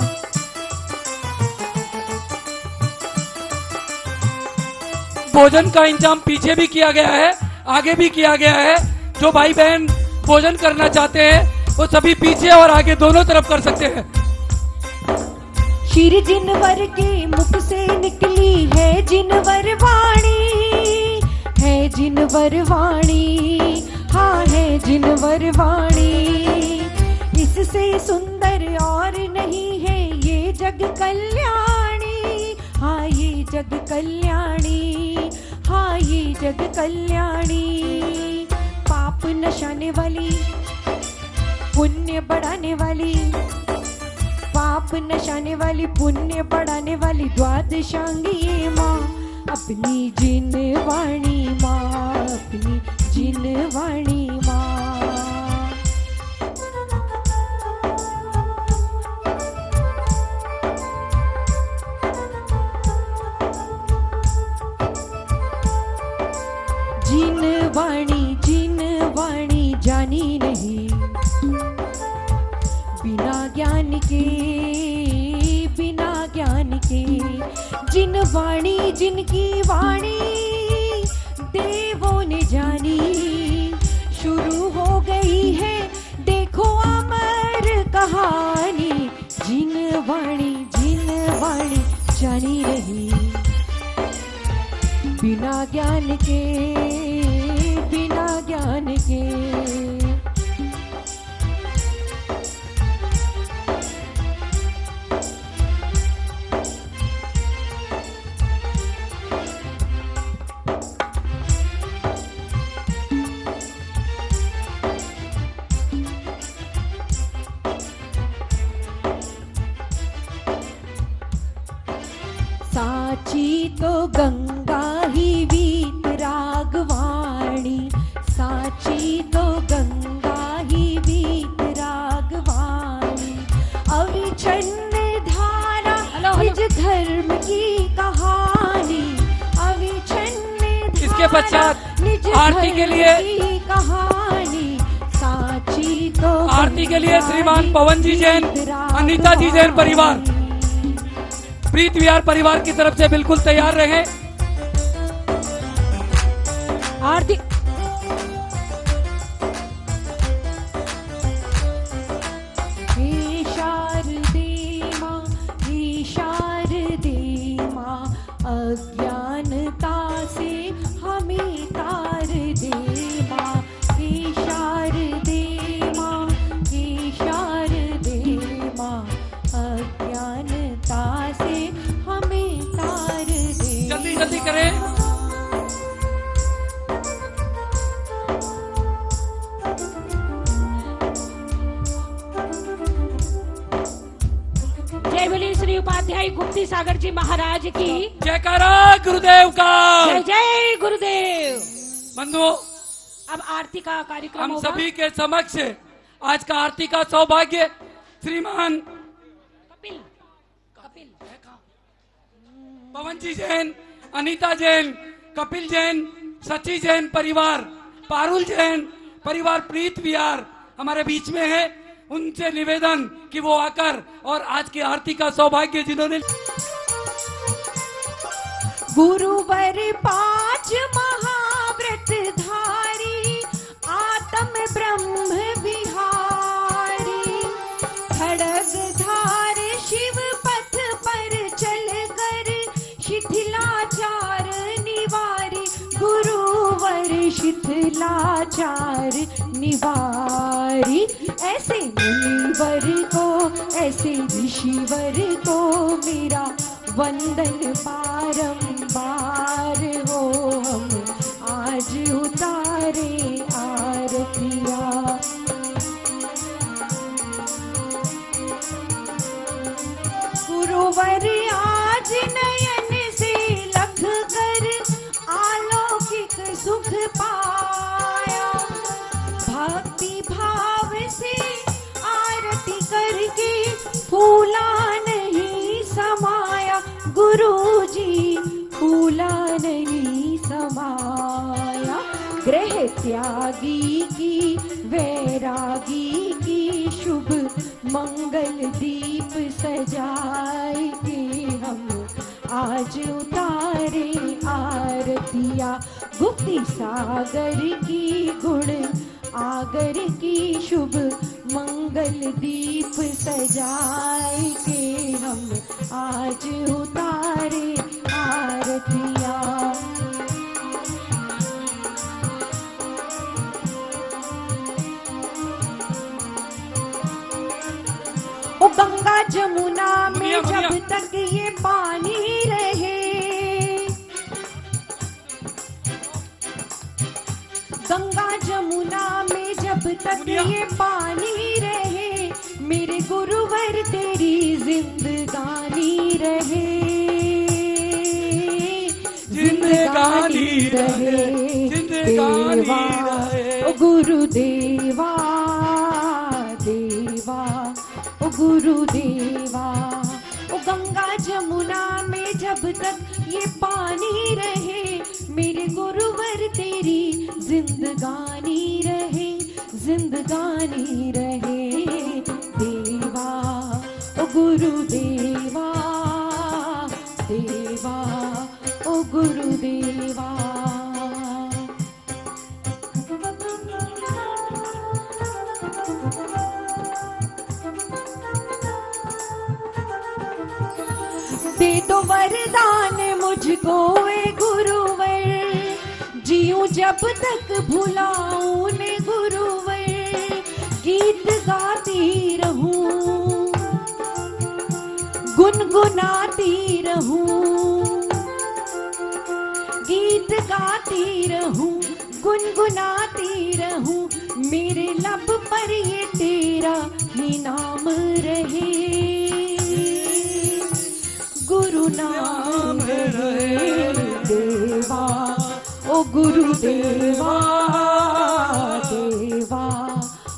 भोजन का इंतजाम पीछे भी किया गया है, आगे भी किया गया है। जो भाई बहन भोजन करना चाहते हैं वो सभी पीछे और आगे दोनों तरफ कर सकते हैं। शीर जिनवर के मुख से निकली है जिनवर वाणी, है जिनवर वाणी, हाँ है जिनवर वाणी। इससे सुंदर और नहीं है ये जग कल्याणी, हाँ ये जग कल्याणी, हाँ ये जग कल्याणी। पाप नशाने वाली, पुण्य बढ़ाने वाली, पाप नशाने वाली, पुण्य बढ़ाने वाली द्वादशांगी माँ, अपनी जिनवाणी माँ, अपनी जिनवाणी माँ। जिनवाणी जिनवाणी जानी नहीं, बिना ज्ञान के, बिना ज्ञान के। जिनवाणी जिनकी वाणी देवों ने जानी, शुरू हो गई है देखो अमर कहानी। जिनवाणी जिनवाणी जानी नहीं, बिना ज्ञान के, बिना ज्ञान के। साची तो गंगा ही वीतरागवाणी, साची तो गंगा ही वीतरागवाणी। अविच्छिन्न धारा निज धर्म की कहानी, अविच्छिन्न इसके पश्चात आरती के लिए कहानी। साची तो आरती के लिए श्रीमान पवन जी जैन, अनिता जी जैन परिवार, प्रीत विहार परिवार की तरफ से बिल्कुल तैयार रहे। आरती हे शारदा जय गुप्ती सागर जी महाराज की जयकारा गुरुदेव का। जय जय गुरुदेव। बंधुओं, अब आरती का कार्यक्रम हम होगा। सभी के समक्ष आज का आरती का सौभाग्य श्रीमान कपिल कपिल पवन जी जैन, अनीता जैन, कपिल जैन, सची जैन परिवार, पारुल जैन परिवार, प्रीत विहार हमारे बीच में है। उनसे निवेदन कि वो आकर और आज की आरती का सौभाग्य जिन्होंने गुरुवर पांच महाव्रत धारी आत्म ब्रह्म विहारी खड़ग धार शिव पथ पर चल कर शिथिलाचार निवारी गुरुवर शिथिलाचार निवारी ऐसे मुनिवर को ऐसे ऋषिवर को मेरा वंदन बारंबार हो। हम आज उतारे आरतिया गुरुवर आज नयन से लख कर अलौकिक सुख पाया भक्ति भाव से आरती करके फूला नहीं समाया गुरुजी फूला नहीं समाया ग्रह त्यागी की वैरागी की शुभ मंगल दीप सजाए के हम आज उतारे आरतिया गुप्ती सागर की गुण आगर की शुभ मंगल दीप सजाए के हम आज उतारे आरतिया ओ गंगा जमुना में जब तक ये पानी रहे गंगा जमुना में जब तक ये पानी रहे मेरे गुरुवर तेरी जिंदगानी रहे जिंदगानी रहे देवा ओ गुरुदेवा देवा ओ गुरुदेवा ओ गंगा जमुना में जब तक ये पानी रहे मेरे गुरुवर तेरी जिंदगानी रहे जिंदगानी रहे देवा ओ गुरुदेवा देवा ओ गुरुदेवा दे दो वरदान मुझको ए गुरुवर जीऊं जब तक भुलाऊं ने गुरुवर गीत गाती रहूं गुनगुनाती रहूं गीत गाती रहूं गुनगुनाती रहूं मेरे लब पर ये तेरा ही नाम रहे गुरु नाम रहे देवा ओ गुरुदेवा देवा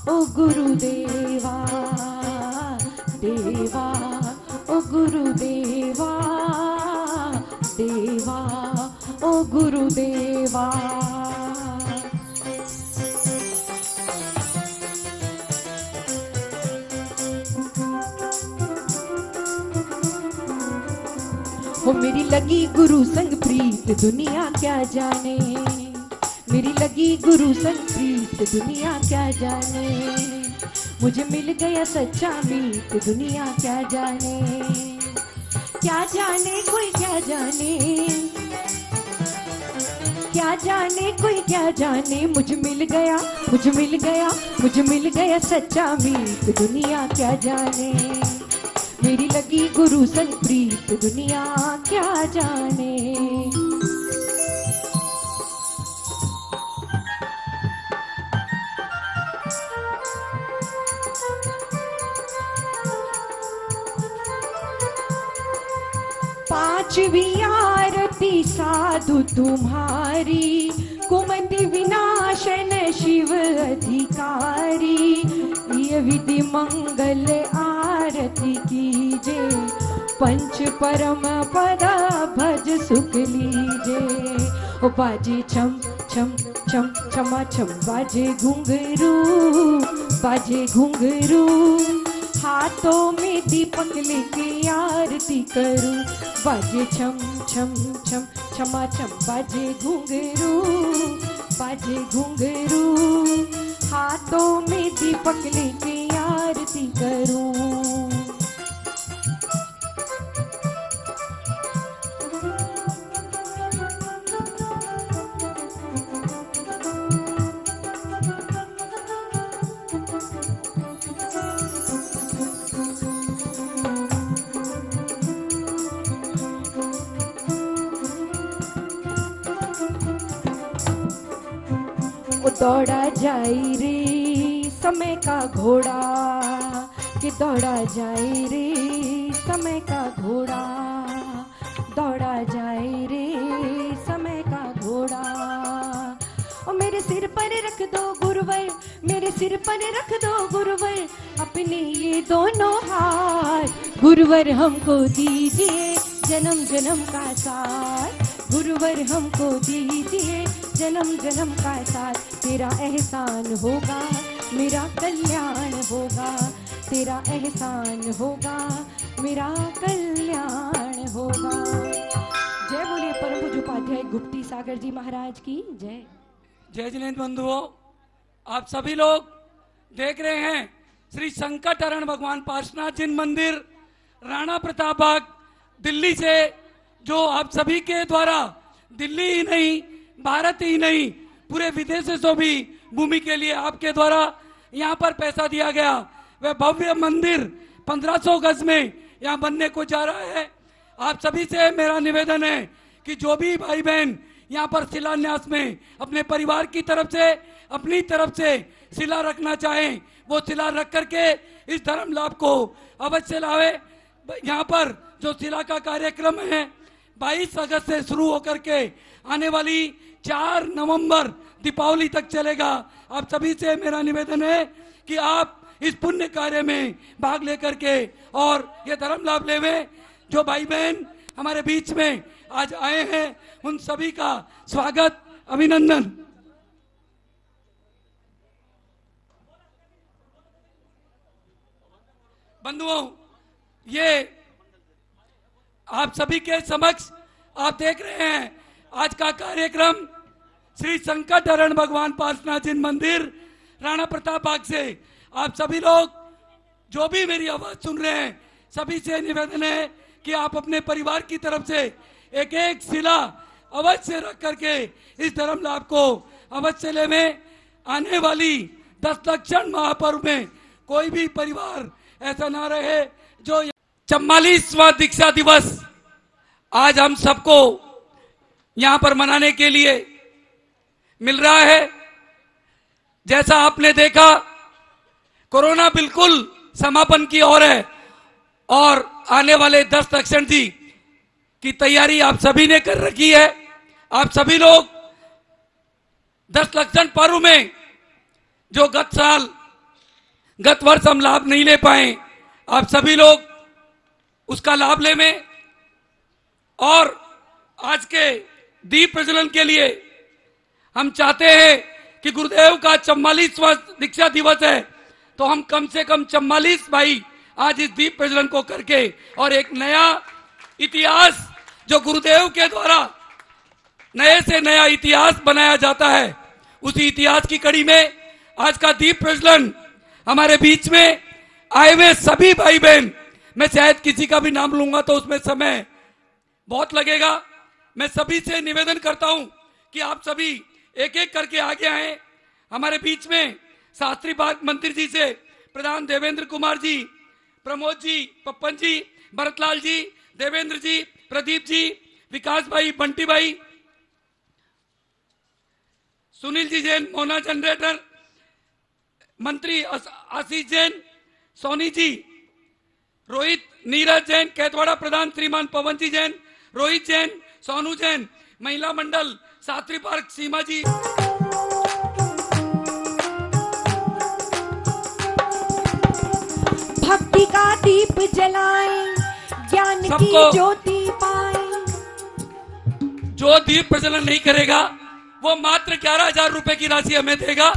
ओ गुरुदेवा देवा ओ गुरुदेवा देवा ओ गुरुदेवा वो मेरी लगी गुरु संग प्रीत दुनिया क्या जाने मेरी लगी गुरु संग प्रीत दुनिया क्या जाने मुझे मिल गया सच्चा मीत दुनिया क्या जाने कोई क्या जाने क्या जाने कोई क्या जाने मुझे मिल गया सच्चा मीत दुनिया क्या जाने मेरी लगी गुरु संग प्रीत दुनिया क्या जाने पांचवी आरती साधु तुम्हारी, कुमति विनाशन शिव अधिकारी, ये विधि मंगल आरती कीजे, पंच परम पद भज सुख लीजे। ओ बाजे छम छम छम छमा छम, बाजे घुंघरू, बाजे घुंघरू, हाथों में दीपक लेके आरती करूं, बाजे छम छम छम छमा छम, बाजे घुंघरू, बाजे घुंघरू, हाथों में दीपक लेके आरती करूं। दौड़ा जाई रे समय का घोड़ा, कि दौड़ा जाई रे समय का घोड़ा, दौड़ा जाई रे समय का घोड़ा। और मेरे सिर पर रख दो गुरुवर, मेरे सिर पर रख दो गुरुवर, अपने ये दोनों हाथ, गुरुवर हमको दीजिए जन्म जन्म का साथ, गुरुवर हमको दीजिए जन्म जन्म का साथ। तेरा एहसान होगा मेरा कल्याण होगा, तेरा एहसान होगा मेरा कल्याण होगा। जय बोलिए परम पूज्य उपाध्याय गुप्ती सागर जी महाराज की जय। जय जिनेन्द्र बंधुओं, आप सभी लोग देख रहे हैं श्री संकट हरण भगवान पार्श्वनाथ जिन मंदिर, राणा प्रताप बाग, दिल्ली से, जो आप सभी के द्वारा दिल्ली ही नहीं, भारत ही नहीं, पूरे विदेशों से भी भूमि के लिए आपके द्वारा यहाँ पर पैसा दिया गया। वह भव्य मंदिर 1500 गज में यहाँ बनने को जा रहा है। आप सभी से मेरा निवेदन है कि जो भी भाई बहन यहाँ पर शिलान्यास में अपने परिवार की तरफ से, अपनी तरफ से शिला रखना चाहें, वो शिला रख करके इस धर्म लाभ को अवश्य लावे। यहाँ पर जो शिला का कार्यक्रम है 22 अगस्त से शुरू होकर के आने वाली 4 नवंबर दीपावली तक चलेगा। आप सभी से मेरा निवेदन है कि आप इस पुण्य कार्य में भाग लेकर के और ये धर्म लाभ लेवे। जो भाई बहन हमारे बीच में आज आए हैं उन सभी का स्वागत, अभिनंदन। बंधुओं, ये आप सभी के समक्ष आप देख रहे हैं आज का कार्यक्रम श्री संकट हरण भगवान पार्श्वनाथ जिन मंदिर, राणा प्रताप बाग से। आप सभी लोग जो भी मेरी आवाज सुन रहे हैं, सभी से निवेदन है कि आप अपने परिवार की तरफ से एक एक शिला अवश्य रख करके इस धर्म लाभ को अवश्य लेवें। आने वाली 10 लक्षण महापर्व में कोई भी परिवार ऐसा ना रहे जो 44वां दीक्षा दिवस आज हम सबको यहां पर मनाने के लिए मिल रहा है। जैसा आपने देखा, कोरोना बिल्कुल समापन की ओर है और आने वाले 10 लक्षण जी की तैयारी आप सभी ने कर रखी है। आप सभी लोग 10 लक्षण पर्व में जो गत वर्ष हम लाभ नहीं ले पाए, आप सभी लोग उसका लाभ लेवें। और आज के दीप प्रज्वलन के लिए हम चाहते हैं कि गुरुदेव का 44वां दीक्षा दिवस है, तो हम कम से कम 44 भाई आज इस दीप प्रज्वलन को करके और एक नया इतिहास जो गुरुदेव के द्वारा नए से नया इतिहास बनाया जाता है, उसी इतिहास की कड़ी में आज का दीप प्रज्वलन हमारे बीच में आए हुए सभी भाई बहन, मैं शायद किसी का भी नाम लूंगा तो उसमें समय बहुत लगेगा। मैं सभी से निवेदन करता हूं कि आप सभी एक एक करके आगे आए। हमारे बीच में शास्त्री बाग मंदिर जी से प्रधान देवेंद्र कुमार जी, प्रमोद जी, पप्पन जी, भरतलाल जी, देवेंद्र जी, प्रदीप जी, विकास भाई, बंटी भाई, सुनील जी जैन, मोना जनरेटर, मंत्री आशीष जैन, सोनी जी, रोहित, नीरज जैन, कैथवाड़ा प्रधान श्रीमान पवन जी जैन, रोहित जैन, सोनू जैन, महिला मंडल सात्री पार्क सीमा जी। भक्ति का दीप जलाएं, ज्ञान की सबको- ज्योति पाएं। जो दीप प्रज्वलन नहीं करेगा वो मात्र 11,000 रुपए की राशि हमें देगा।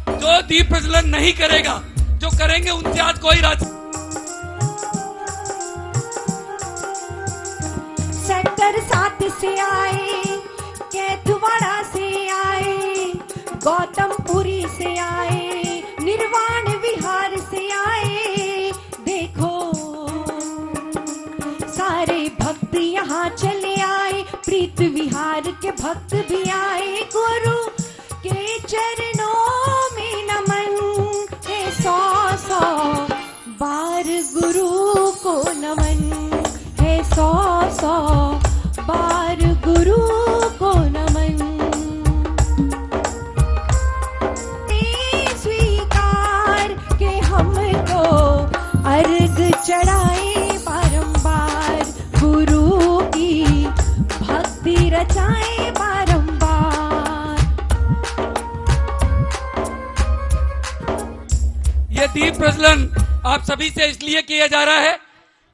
जो दीप प्रज्वलन नहीं करेगा, जो करेंगे उनसे आज कोई राशि। सेक्टर 7 से आए, कैथवाड़ा से आए, गौतमपुरी से आए, निर्वाण विहार से आए। देखो सारे भक्त यहाँ चले आए, प्रीत विहार के भक्त भी आए। गुरु के चरणों में नमन है, 100 बार गुरु को नमन है, 100 बार गुरु को नमन। स्वीकार के हमको अर्घ चढ़ाए, बारंबार गुरु की भक्ति रचाए, बारंबार। ये दीप प्रज्वलन आप सभी से इसलिए किया जा रहा है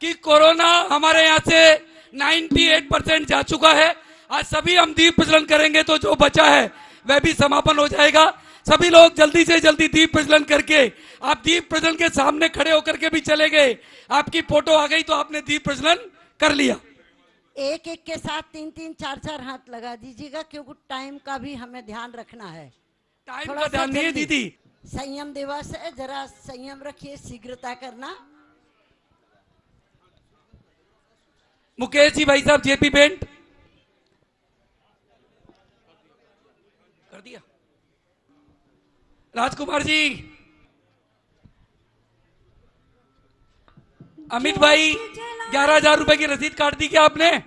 कि कोरोना हमारे यहाँ से 98% जा चुका है। आज सभी हम दीप प्रज्वलन करेंगे तो जो बचा है वह भी समापन हो जाएगा। सभी लोग जल्दी से जल्दी दीप प्रज्वलन करके, आप दीप प्रज्वलन के सामने खड़े होकर के भी चले गए, आपकी फोटो आ गई तो आपने दीप प्रज्वलन कर लिया। एक एक के साथ 3-3, 4-4 हाथ लगा दीजिएगा, क्योंकि टाइम का भी हमें ध्यान रखना है। टाइम थोड़ा का सा ध्यान नहीं है जल्दी। दीदी। संयम दिवस है, जरा संयम रखिए, शीघ्रता करना। मुकेश जी भाई साहब, जेपी पेंट कर दिया। राजकुमार जी, अमित भाई, 11,000 रुपए की रसीद काट दी क्या आपने?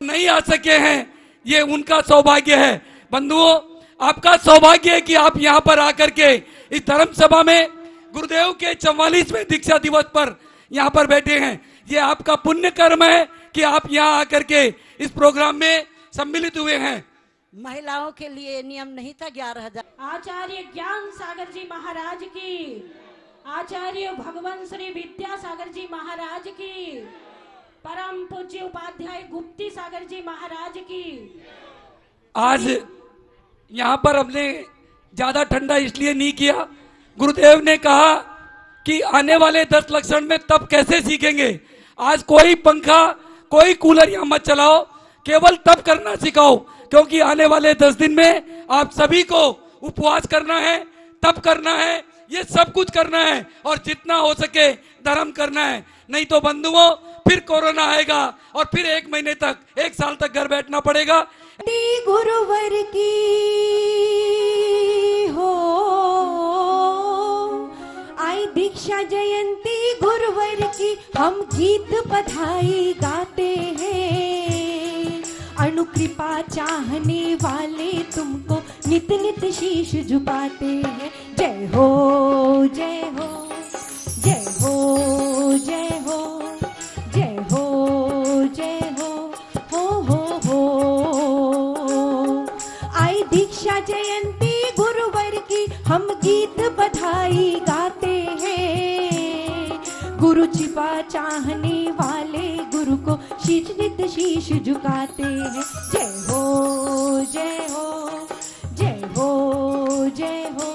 नहीं आ सके हैं, ये उनका सौभाग्य है। बंधुओं, आपका सौभाग्य है कि आप यहाँ पर आकर के इस धर्म सभा में गुरुदेव के 44वें दीक्षा दिवस पर यहाँ पर बैठे हैं। ये आपका पुण्य कर्म है कि आप यहाँ आकर के इस प्रोग्राम में सम्मिलित हुए हैं। महिलाओं के लिए नियम नहीं था 11,000। आचार्य ज्ञान सागर जी महाराज की, आचार्य भगवान श्री विद्यासागर जी महाराज की, परम पूज्य उपाध्याय गुप्ती सागर जी महाराज की। आज यहाँ पर हमने ज्यादा ठंडा इसलिए नहीं किया, गुरुदेव ने कहा कि आने वाले 10 लक्षण में तब कैसे सीखेंगे। आज कोई पंखा, कोई कूलर यहाँ मत चलाओ, केवल तब करना सिखाओ, क्योंकि आने वाले 10 दिन में आप सभी को उपवास करना है, तप करना है, ये सब कुछ करना है और जितना हो सके धर्म करना है। नहीं तो बंधुओं, फिर कोरोना आएगा और फिर 1 महीने तक, 1 साल तक घर बैठना पड़ेगा। गुरुवर की हो आई दीक्षा जयंती, गुरुवर की हम गीत बधाई गाते हैं। अनुकृपा चाहने वाले तुमको नित नित शीश झुकाते हैं। जय हो जय हो जय हो जय हो जय हो जय हो आई दीक्षा जयंती गुरुवर की हम गीत बधाई गाते हैं। गुरु छिपा चाहने वाले गुरु को शीश नित शीश झुकाते हैं। जय हो जय हो जय हो जय हो।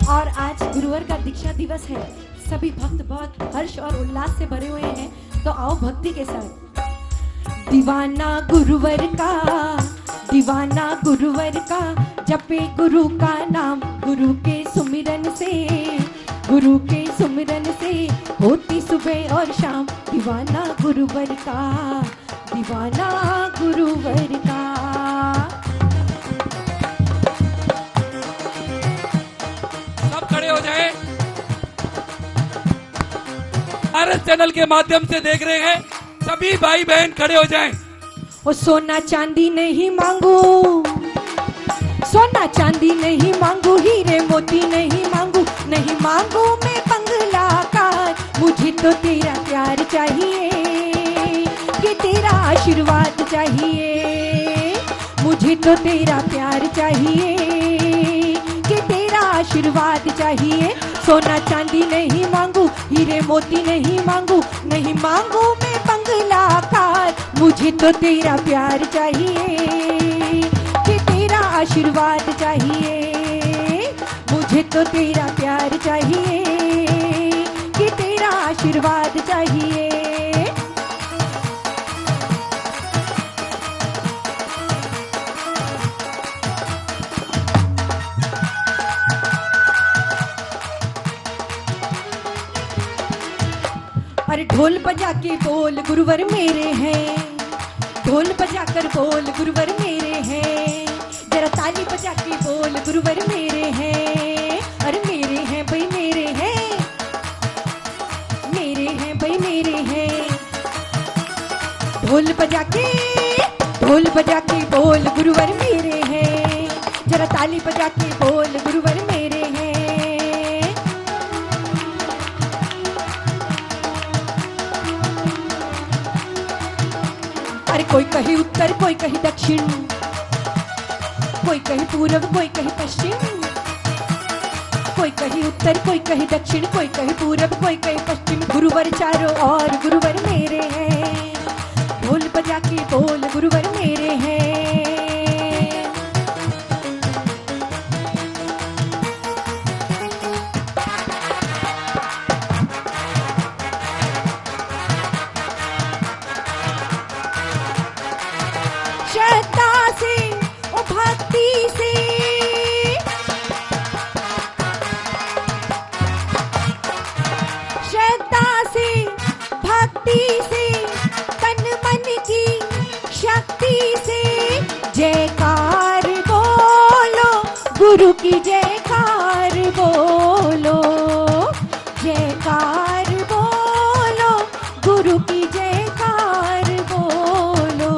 और आज गुरुवर का दीक्षा दिवस है, सभी भक्त बहुत हर्ष और उल्लास से भरे हुए हैं, तो आओ भक्ति के साथ। दीवाना गुरुवर का जपे गुरु का नाम, गुरु के सुमिरन से होती सुबह और शाम। दीवाना गुरुवर का सब खड़े हो जाए। चैनल के माध्यम से देख रहे हैं सभी भाई बहन खड़े हो जाएं। वो सोना चांदी नहीं मांगू, सोना चांदी नहीं मांगू, हीरे मोती नहीं मांगू, नहीं मांगू मैं बंगला कार, मुझे तो तेरा प्यार चाहिए, कि तेरा आशीर्वाद चाहिए, मुझे तो तेरा प्यार चाहिए, कि तेरा आशीर्वाद चाहिए। सोना चांदी नहीं मांगू, हीरे मोती नहीं मांगू, नहीं मांगू मैं बंगला कार, मुझे तो तेरा प्यार चाहिए, कि तेरा आशीर्वाद चाहिए, मुझे तो तेरा प्यार चाहिए, कि तेरा आशीर्वाद चाहिए। अरे ढोल बजा के बोल गुरुवर मेरे हैं, ढोल बजा कर बोल गुरुवर मेरे हैं, जरा ताली बजा के बोल गुरुवर मेरे हैं, अरे मेरे हैं भाई मेरे हैं, मेरे हैं भाई मेरे हैं। ढोल बजा के बोल गुरुवर मेरे हैं, जरा ताली बजा के बोल गुरुवर मेरे हैं। अरे कोई कहीं उत्तर कोई कहीं दक्षिण, कोई कहीं पूर्व कोई कहीं पश्चिम, कोई कहीं उत्तर कोई कहीं दक्षिण, कोई कहीं पूर्व कोई कहीं पश्चिम, गुरुवर चारों और गुरुवर मेरे हैं, ढोल बजा के बोल गुरुवर मेरे हैं। श्रद्धा से ओ भक्ति से, श्रद्धा से भक्ति से, तन मन की शक्ति से, जयकार बोलो गुरु की जयकार बोलो, जयकार बोलो गुरु की जयकार बोलो,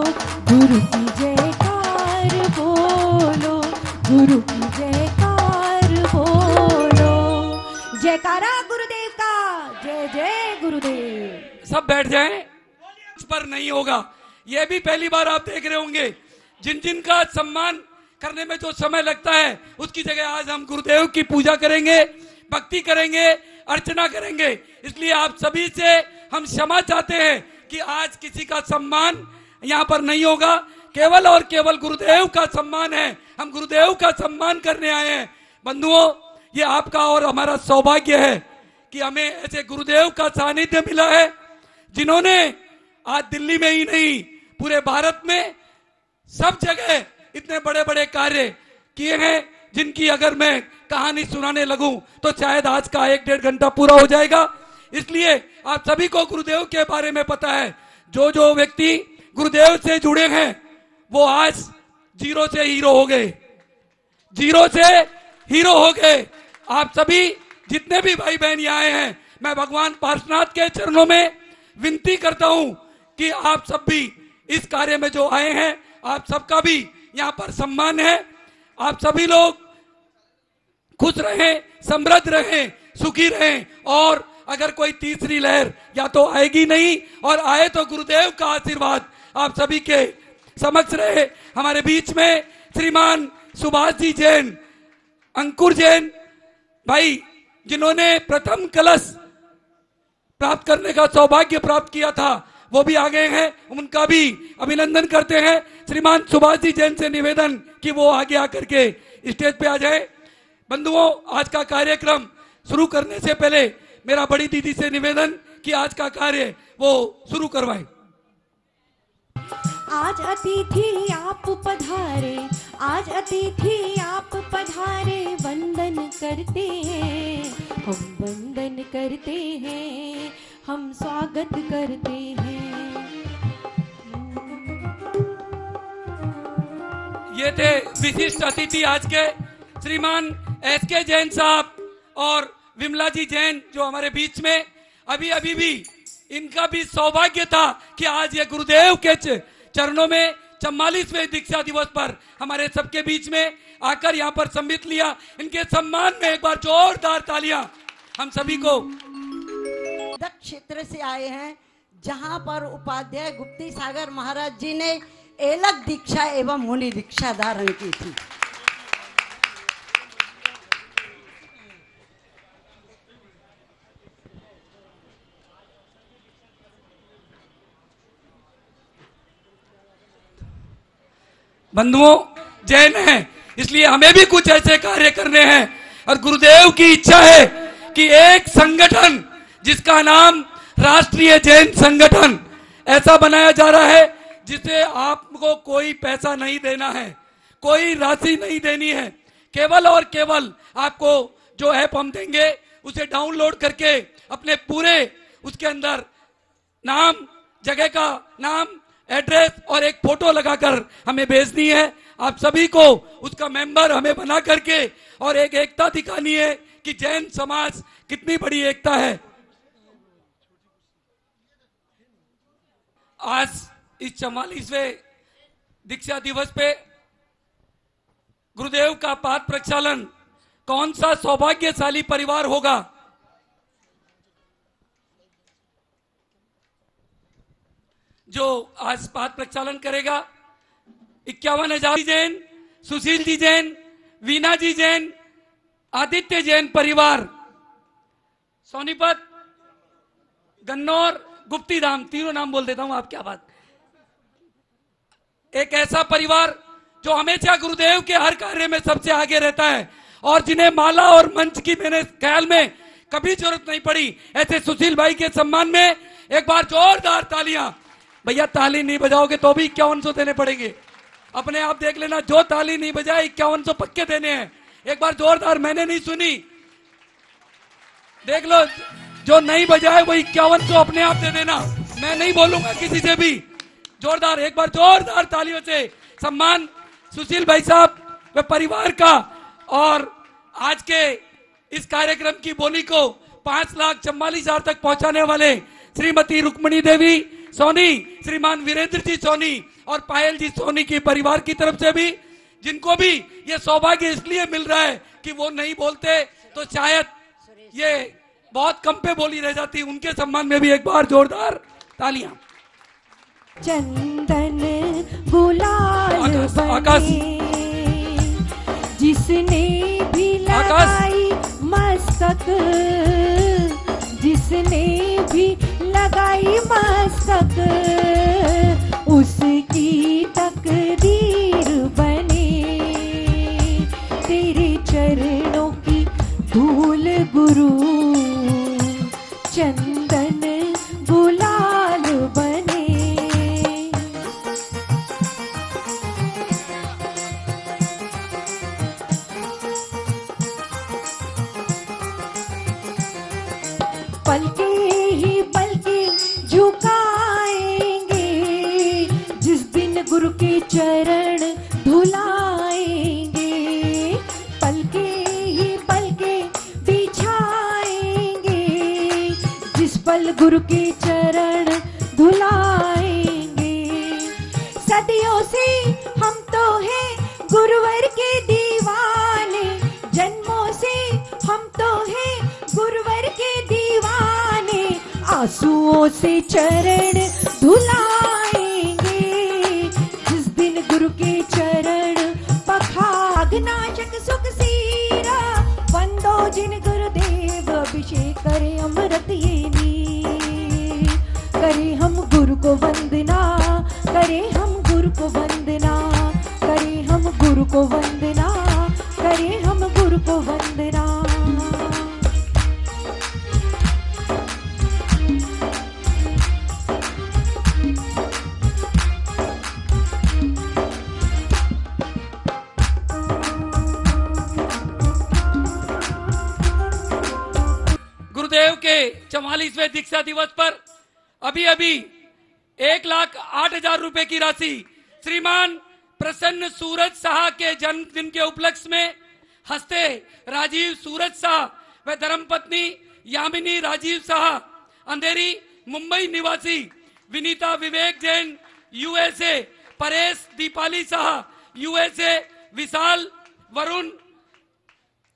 गुरु की जयकार बोलो, गुरु की जयकार बोलो। जयकारा गुरुदेव का, जय जय गुरुदेव। सब बैठ जाएं, इस पर नहीं होगा। यह भी पहली बार आप देख रहे होंगे, जिन जिन का सम्मान करने में जो समय लगता है, उसकी जगह आज हम गुरुदेव की पूजा करेंगे, भक्ति करेंगे, अर्चना करेंगे। इसलिए आप सभी से हम क्षमा चाहते हैं कि आज किसी का सम्मान यहाँ पर नहीं होगा, केवल और केवल गुरुदेव का सम्मान है। हम गुरुदेव का सम्मान करने आए हैं। बंधुओं, ये आपका और हमारा सौभाग्य है कि हमें ऐसे गुरुदेव का सानिध्य मिला है, जिन्होंने आज दिल्ली में ही नहीं पूरे भारत में सब जगह इतने बड़े बड़े कार्य किए हैं, जिनकी अगर मैं कहानी सुनाने लगूं तो शायद आज का 1-1.5 घंटा पूरा हो जाएगा। इसलिए आप सभी को गुरुदेव के बारे में पता है। जो जो व्यक्ति गुरुदेव से जुड़े हैं वो आज जीरो से हीरो हो गए, जीरो से हीरो हो गए। आप सभी जितने भी भाई बहन यहाँ आए हैं, मैं भगवान पार्श्वनाथ के चरणों में विनती करता हूं कि आप सब भी इस कार्य में जो आए हैं, आप सबका भी यहाँ पर सम्मान है। आप सभी लोग खुश रहें, समृद्ध रहें, सुखी रहें, और अगर कोई तीसरी लहर या तो आएगी नहीं, और आए तो गुरुदेव का आशीर्वाद आप सभी के समक्ष रहे। हमारे बीच में श्रीमान सुभाष जी जैन, अंकुर जैन भाई, जिन्होंने प्रथम कलश प्राप्त करने का सौभाग्य प्राप्त किया था, वो भी आ गए हैं। उनका भी अभिनंदन करते हैं। श्रीमान सुभाष जी जैन से निवेदन कि वो आगे आकर के स्टेज पे आ जाए। बंधुओं, आज का कार्यक्रम शुरू करने से पहले मेरा बड़ी दीदी से निवेदन कि आज का कार्य वो शुरू करवाएं। आज अतिथि आप पधारे, आज अतिथि आप पधारे, वंदन करते हैं हम, वंदन करते हैं हम, स्वागत करते हैं। ये थे विशिष्ट अतिथि आज के श्रीमान SK जैन साहब और विमला जी जैन, जो हमारे बीच में अभी भी इनका भी सौभाग्य था कि आज ये गुरुदेव के चरणों में 44वें दीक्षा दिवस पर हमारे सबके बीच में आकर यहाँ पर सम्मिलित लिया। इनके सम्मान में एक बार जोरदार तालियां हम सभी को। क्षेत्र से आए हैं जहां पर उपाध्याय गुप्ती सागर महाराज जी ने एलक दीक्षा एवं मुनि दीक्षा धारण की थी। बंधुओं, जैन हैं इसलिए हमें भी कुछ ऐसे कार्य करने हैं और गुरुदेव की इच्छा है कि एक संगठन जिसका नाम राष्ट्रीय जैन संगठन ऐसा बनाया जा रहा है जिसे आपको कोई पैसा नहीं देना है, कोई राशि नहीं देनी है, केवल और केवल आपको जो ऐप हम देंगे उसे डाउनलोड करके अपने पूरे उसके अंदर नाम, जगह का नाम, एड्रेस और एक फोटो लगाकर हमें भेजनी है। आप सभी को उसका मेंबर हमें बना करके और एक एकता दिखानी है कि जैन समाज कितनी बड़ी एकता है। आज इस 44वें दीक्षा दिवस पे गुरुदेव का पाद प्रक्षालन कौन सा सौभाग्यशाली परिवार होगा जो आज पाद प्रक्षालन करेगा। 51,000 जैन, सुशील जी जैन, वीना जी जैन, आदित्य जैन परिवार, सोनीपत, गन्नौर, गुप्ती धाम, तीनों नाम बोल देता हूं, आप क्या बात। एक ऐसा परिवार जो हमेशा गुरुदेव के हर कार्य में सबसे आगे रहता है और जिन्हें माला और मंच की मेरे ख्याल में कभी जरूरत नहीं पड़ी। ऐसे सुशील भाई के सम्मान में एक बार जोरदार तालियां। भैया ताली नहीं बजाओगे तो भी 5100 देने पड़ेंगे, अपने आप देख लेना। जो ताली नहीं बजाए 5100 पक्के देने हैं। एक बार जोरदार, मैंने नहीं सुनी, देख लो, जो नहीं बजाए वो 5100 अपने आप दे देना, मैं नहीं बोलूंगा किसी से भी। जोरदार, एक बार जोरदार तालियों से सम्मान सुशील भाई साहब व परिवार का। और आज के इस कार्यक्रम की बोली को 5,44,000 तक पहुंचाने वाले श्रीमती रुक्मणी देवी सोनी, श्रीमान वीरेंद्र जी सोनी और पायल जी सोनी की परिवार की तरफ से भी, जिनको भी ये सौभाग्य इसलिए मिल रहा है कि वो नहीं बोलते तो शायद ये बहुत कम पे बोली रह जाती, उनके सम्मान में भी एक बार जोरदार तालियां। चंदन गुलाल आकाश, जिसने भी लगाई मस्तक, जिसने भी लगाई मस्तक, उसकी तकदीर बने। तेरे चरणों की धूल गुरु, चंदन गुलाल बने। पलके ही पलके झुकाएंगे जिस दिन गुरु के चरण धुलाएंगे। पलके ही पलके बिछाएंगे जिस पल गुरु के चरण धुलाएंगे। सदियों से हम तो हैं गुरुवर के दीवाने, जन्मों से हम तो हैं गुरुवर के दीवाने। आंसुओं से चरण धुलाएंगे जिस दिन गुरु के चरण पखागनाशक सुख सीरा। बंदो जिन गुरुदेव अभिषेक करे अमृत ये नीर। करे हम गुरु को वंदना, करे हम गुरु को वंदना, करे हम गुरु को वंदना, करे हम गुरु को वंदना। गुरुदेव के 44वें दीक्षा दिवस पर अभी अभी 1,08,000 रुपए की राशि श्रीमान प्रसन्न सूरज शाह के जन्मदिन के उपलक्ष्य में हस्ते राजीव सूरज शाह व धर्मपत्नी यामिनी राजीव शाह अंधेरी मुंबई निवासी विनीता विवेक जैन यूएसए, परेश दीपाली शाह यूएसए, विशाल वरुण,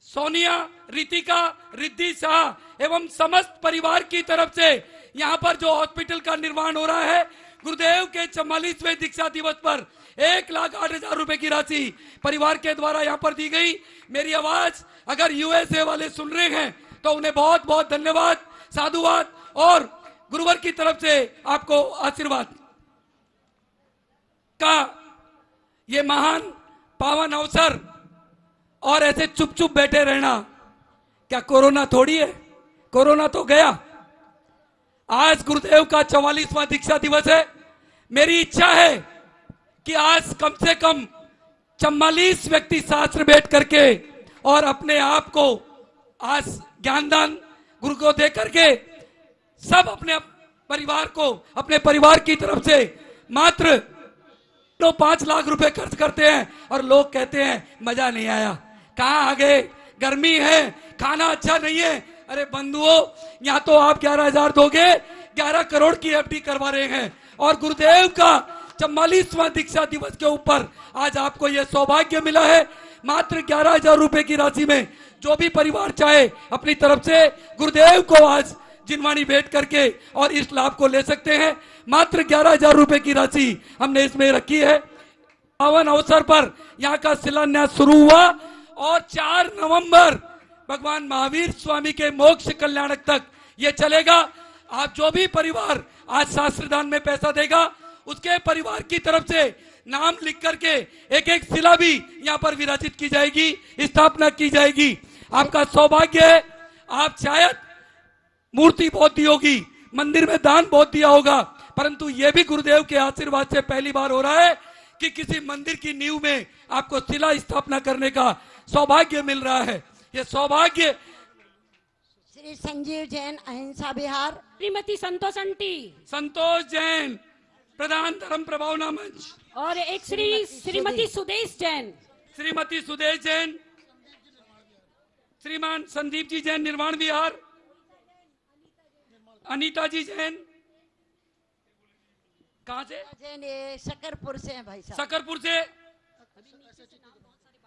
सोनिया, रितिका, रिद्धि शाह एवं समस्त परिवार की तरफ से यहाँ पर जो हॉस्पिटल का निर्माण हो रहा है, गुरुदेव के 44वें दीक्षा दिवस पर 1,08,000 रुपए की राशि परिवार के द्वारा यहाँ पर दी गई। मेरी आवाज अगर यूएसए वाले सुन रहे हैं तो उन्हें बहुत बहुत धन्यवाद, साधुवाद और गुरुवर की तरफ से आपको आशीर्वाद का ये महान पावन अवसर। और ऐसे चुप चुप बैठे रहना, क्या कोरोना थोड़ी है? कोरोना तो गया। आज गुरुदेव का 44वां दीक्षा दिवस है। मेरी इच्छा है कि आज कम से कम 44 व्यक्ति साथ में बैठ करके और अपने आप को आज ज्ञानदान गुरु को दे करके सब अपने परिवार को, अपने परिवार की तरफ से मात्र 5 लाख रुपए खर्च करते हैं और लोग कहते हैं मजा नहीं आया। कहाँ आ गए? गर्मी है, खाना अच्छा नहीं है। अरे बंधुओं, यहाँ तो आप 11,000 दोगे, 11 करोड़ की एफडी करवा रहे हैं। और गुरुदेव का 44वां दीक्षा दिवस के ऊपर आज आपको यह सौभाग्य मिला है। मात्र 11,000 रुपए की राशि में जो भी परिवार चाहे अपनी तरफ से गुरुदेव को आज जिनवाणी भेंट करके और इस लाभ को ले सकते हैं। मात्र 11,000 रुपए की राशि हमने इसमें रखी है। पावन अवसर पर यहाँ का शिलान्यास शुरू हुआ और 4 नवंबर भगवान महावीर स्वामी के मोक्ष कल्याणक तक ये चलेगा। आप जो भी परिवार आज शास्त्रदान में पैसा देगा, उसके परिवार की तरफ से नाम लिख करके एक एक शिला भी यहाँ पर विराजित की जाएगी, स्थापना की जाएगी। आपका सौभाग्य है। आप शायद मूर्ति बहुत दी होगी, मंदिर में दान बहुत दिया होगा, परंतु यह भी गुरुदेव के आशीर्वाद से पहली बार हो रहा है कि किसी मंदिर की नींव में आपको शिला स्थापना करने का सौभाग्य मिल रहा है। यह सौभाग्य श्री संजीव जैन अहिंसा विहार, श्रीमती संतोष आंटी, संतोष जैन प्रधान धर्म प्रभावना मंच और एक श्रीमती सुदेश जैन, श्रीमती सुदेश जैन, श्रीमान संदीप जी जैन निर्माण विहार, अनीता जी जैन कहाँ से? जैन ये शकरपुर से हैं भाई साहब। शकरपुर से।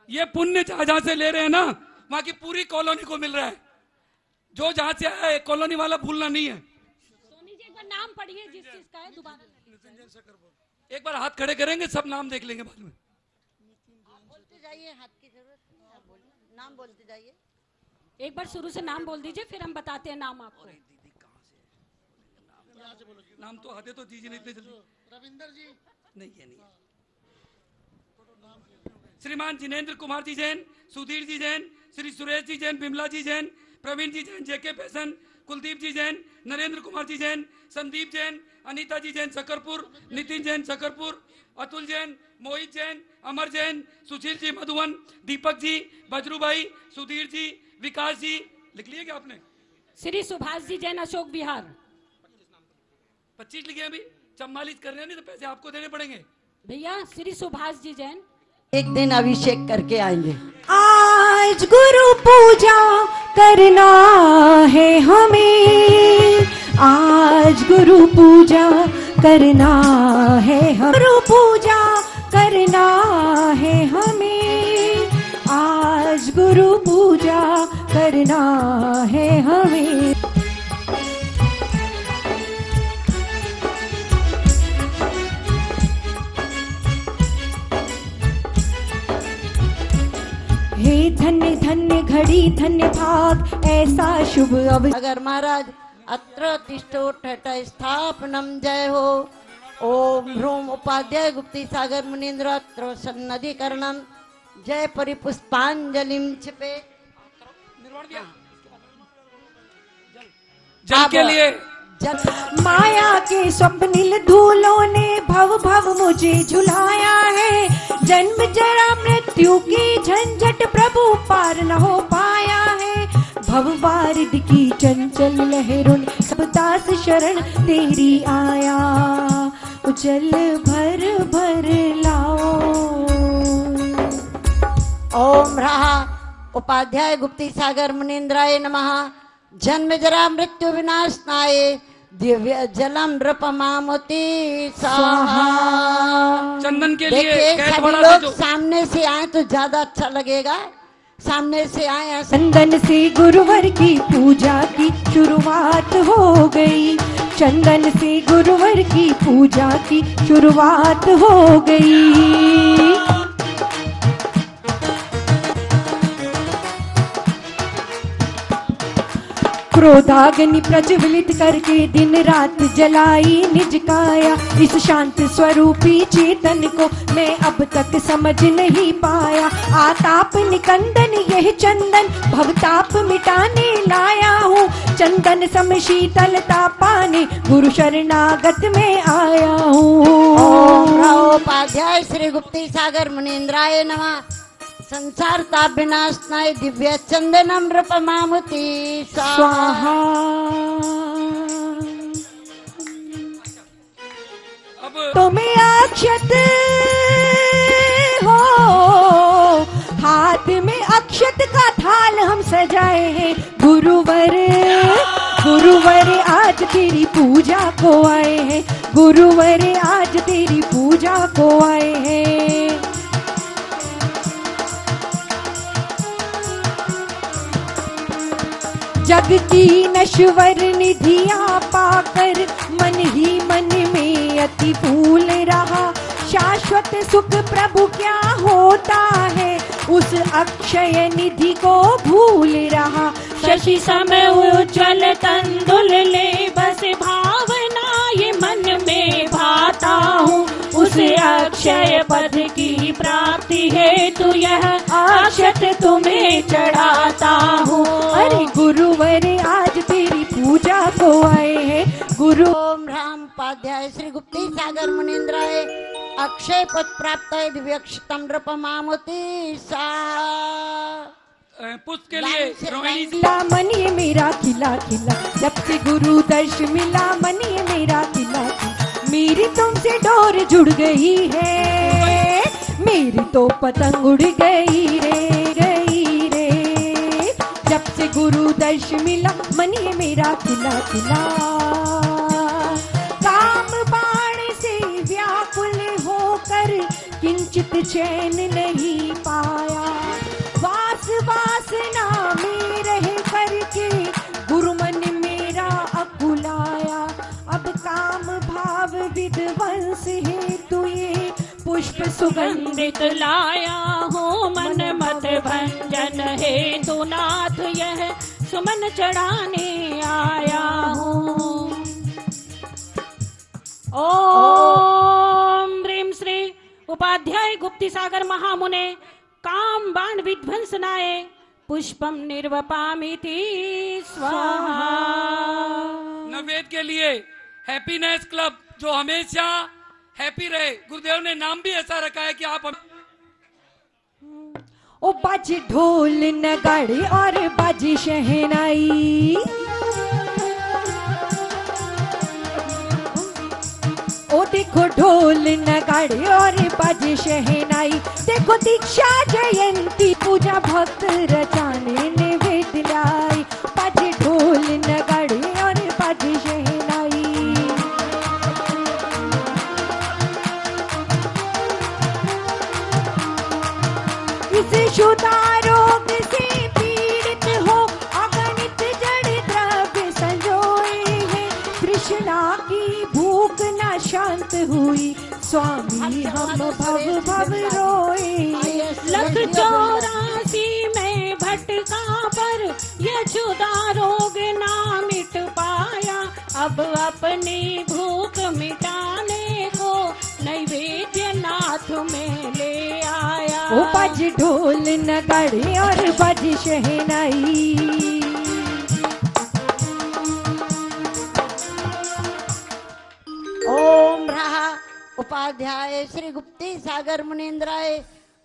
ये पुण्य जहां से ले रहे हैं ना, वहां की पूरी कॉलोनी को मिल रहा है। जो जहां से आया है कॉलोनी वाला भूलना नहीं है। सोनी जी एक बार नाम पढ़िए जिस चीज का है दोबारा। एक बार हाथ खड़े करेंगे, सब नाम देख लेंगे बाद में। बोलते जाइए, हाथ की जरूरत नहीं, आप बोलिए, नाम बोलते जाइए। एक बार शुरू से नाम बोल दीजिए, फिर हम बताते हैं नाम आपको। नाम तो आते तो दीजिए, नहीं इतने जल्दी। रविंदर जी नहीं, ये नहीं। श्रीमान जिनेंद्र कुमार जी जैन, सुधीर जी जैन, श्री सुरेश जी जैन, बिमला जी जैन, प्रवीण जी जैन, जेके फैशन, कुलदीप जी जैन, नरेंद्र कुमार जी जैन, संदीप जैन, अनीता जी जैन शकरपुर, नितिन जैन शकरपुर, अतुल जैन, मोहित जैन, अमर जैन, सुशील जी मधुवन, दीपक जी, बजरू भाई, सुधीर जी, विकास जी, लिख लिए क्या आपने? श्री सुभाष जी जैन अशोक विहार, 25 लिखे अभी। 44 कर रहे हैं, नहीं तो पैसे आपको देने पड़ेंगे भैया। श्री सुभाष जी जैन एक दिन अभिषेक करके आएंगे। आज गुरु पूजा करना है हमें, आज गुरु पूजा करना है, गुरु पूजा करना है हमें, आज गुरु पूजा करना है हमें। हे धन्य धन्य घड़ी धन्य भाग ऐसा शुभ अवसर। अगर महाराज अत्र तिष्ठो ठठ स्थापनम जय हो। ओम ह्रूम उपाध्याय गुप्ती सागर मुनीन्द्र अत्र सन्नधिकरणम जय परिपुष्पांजलिम छिपे। जल के लिए माया के स्वप्निल धूलों ने भव भव मुझे झुलाया है, जन्म जरा मृत्यु की झंझट प्रभु पार न हो पाया है, भव वारिद की चंचल लहरों ने सब दास शरण तेरी आया, जल भर भर लाओ। ओम रहा उपाध्याय गुप्ती सागर मुनीन्द्राय नमः। जन्म जरा मृत्यु विनाशनाय दिव्य जलम नृपमामुति स्वाहा। चंदन के लिए देखिए कैट सभी बड़ा लोग भेजो। सामने से आए तो ज्यादा अच्छा लगेगा। सामने से आए ऐसे। चंदन से गुरुवर की पूजा की शुरुआत हो गई। चंदन से गुरुवर की पूजा की शुरुआत हो गई। क्रोधाग्नि प्रज्वलित करके दिन रात जलाई निज काया। इस शांत स्वरूपी चेतन को मैं अब तक समझ नहीं पाया। आताप निकंदन यह चंदन भवताप मिटाने लाया हूँ। चंदन सम शीतलता पाने गुरु शरणागत में आया हूँ। ओम उपाध्याय श्री गुप्ती सागर मुनीन्द्राय नमः। संसार ताप विनाशनाय दिव्य चंदनम नृपमामुति स्वाहा। अब तुम्हें अक्षत हो, हाथ में अक्षत का थाल हम सजाए हैं। गुरुवर गुरुवर आज तेरी पूजा को आए हैं। गुरुवर आज तेरी पूजा को आए हैं। जग की नश्वर निधियां पाकर मन ही मन में अति भूल रहा। शाश्वत सुख प्रभु क्या होता है उस अक्षय निधि को भूल रहा। शशि समय उज्ज्वल तंदुल ले बस भावना ये मन में भाता हूँ। उस अक्षय पद की प्राप्ति है तो यह अक्षत तुम्हें चढ़ाता हूँ। अरे गुरुवर आज तेरी पूजा को आए हैं। गुरु ओम राम उपाध्याय श्री गुप्ती सागर मुनीन्द्राय अक्षय पद प्राप्त है दिव्यक्षतम नृपमामुति स्वाहा। पुष्प के लिए रोहिणी जी। मिला मन ये मेरा खिला खिला। जब से गुरु दर्श मिला मन ये मेरा खिला खिला। मेरी तुमसे डोर जुड़ गई है। मेरी तो पतंग उड़ गई रे। जब से गुरु दर्श मिला मन ये मेरा खिला खिला। काम बाण से व्याकुल होकर किंचित चैन नहीं पाया। वास वासना में रह करके गुरु मन मेरा अकुलाया। अब काम भाव विध्वंस हेतु ये पुष्प सुगंधित लाया हूँ। मन मत भंजन हेतु नाथ यह सुमन चढ़ाने आया हूँ। ओम ह्रीं श्री उपाध्याय गुप्ती सागर महामुने काम बाण विध्वंसनाय पुष्पम निर्वपामिति स्वाहा। नवेद के लिए हैप्पीनेस क्लब जो हमेशा हैप्पी रहे। गुरुदेव ने नाम भी ऐसा रखा है कि आप ओ बाजे ढोल नगाड़े और बाजे शहनाई। ओ देखो ढोल नगाड़े और बाजे शहनाई। देखो दीक्षा जयंती पूजा भक्त रचाने निवेद लाई। बाजे ढोल नगाड़े और बाजे शहनाई। इस शुदा रोग से पीड़ित हो अगणित जड़ द्रव्य संजोए हैं। कृष्णा की भूख न शांत हुई स्वामी हम भव भव रोए। लख 84 में भटका पर यह क्षुधा रोग ना मिट पाया। अब अपनी भूख मिटाने को नैवेद्य नाथ में ले आया। ओ बाज ढोल नगाड़े और बाज शहनाई। ओम रहा उपाध्याय श्री गुप्ती सागर मुनीन्द्राय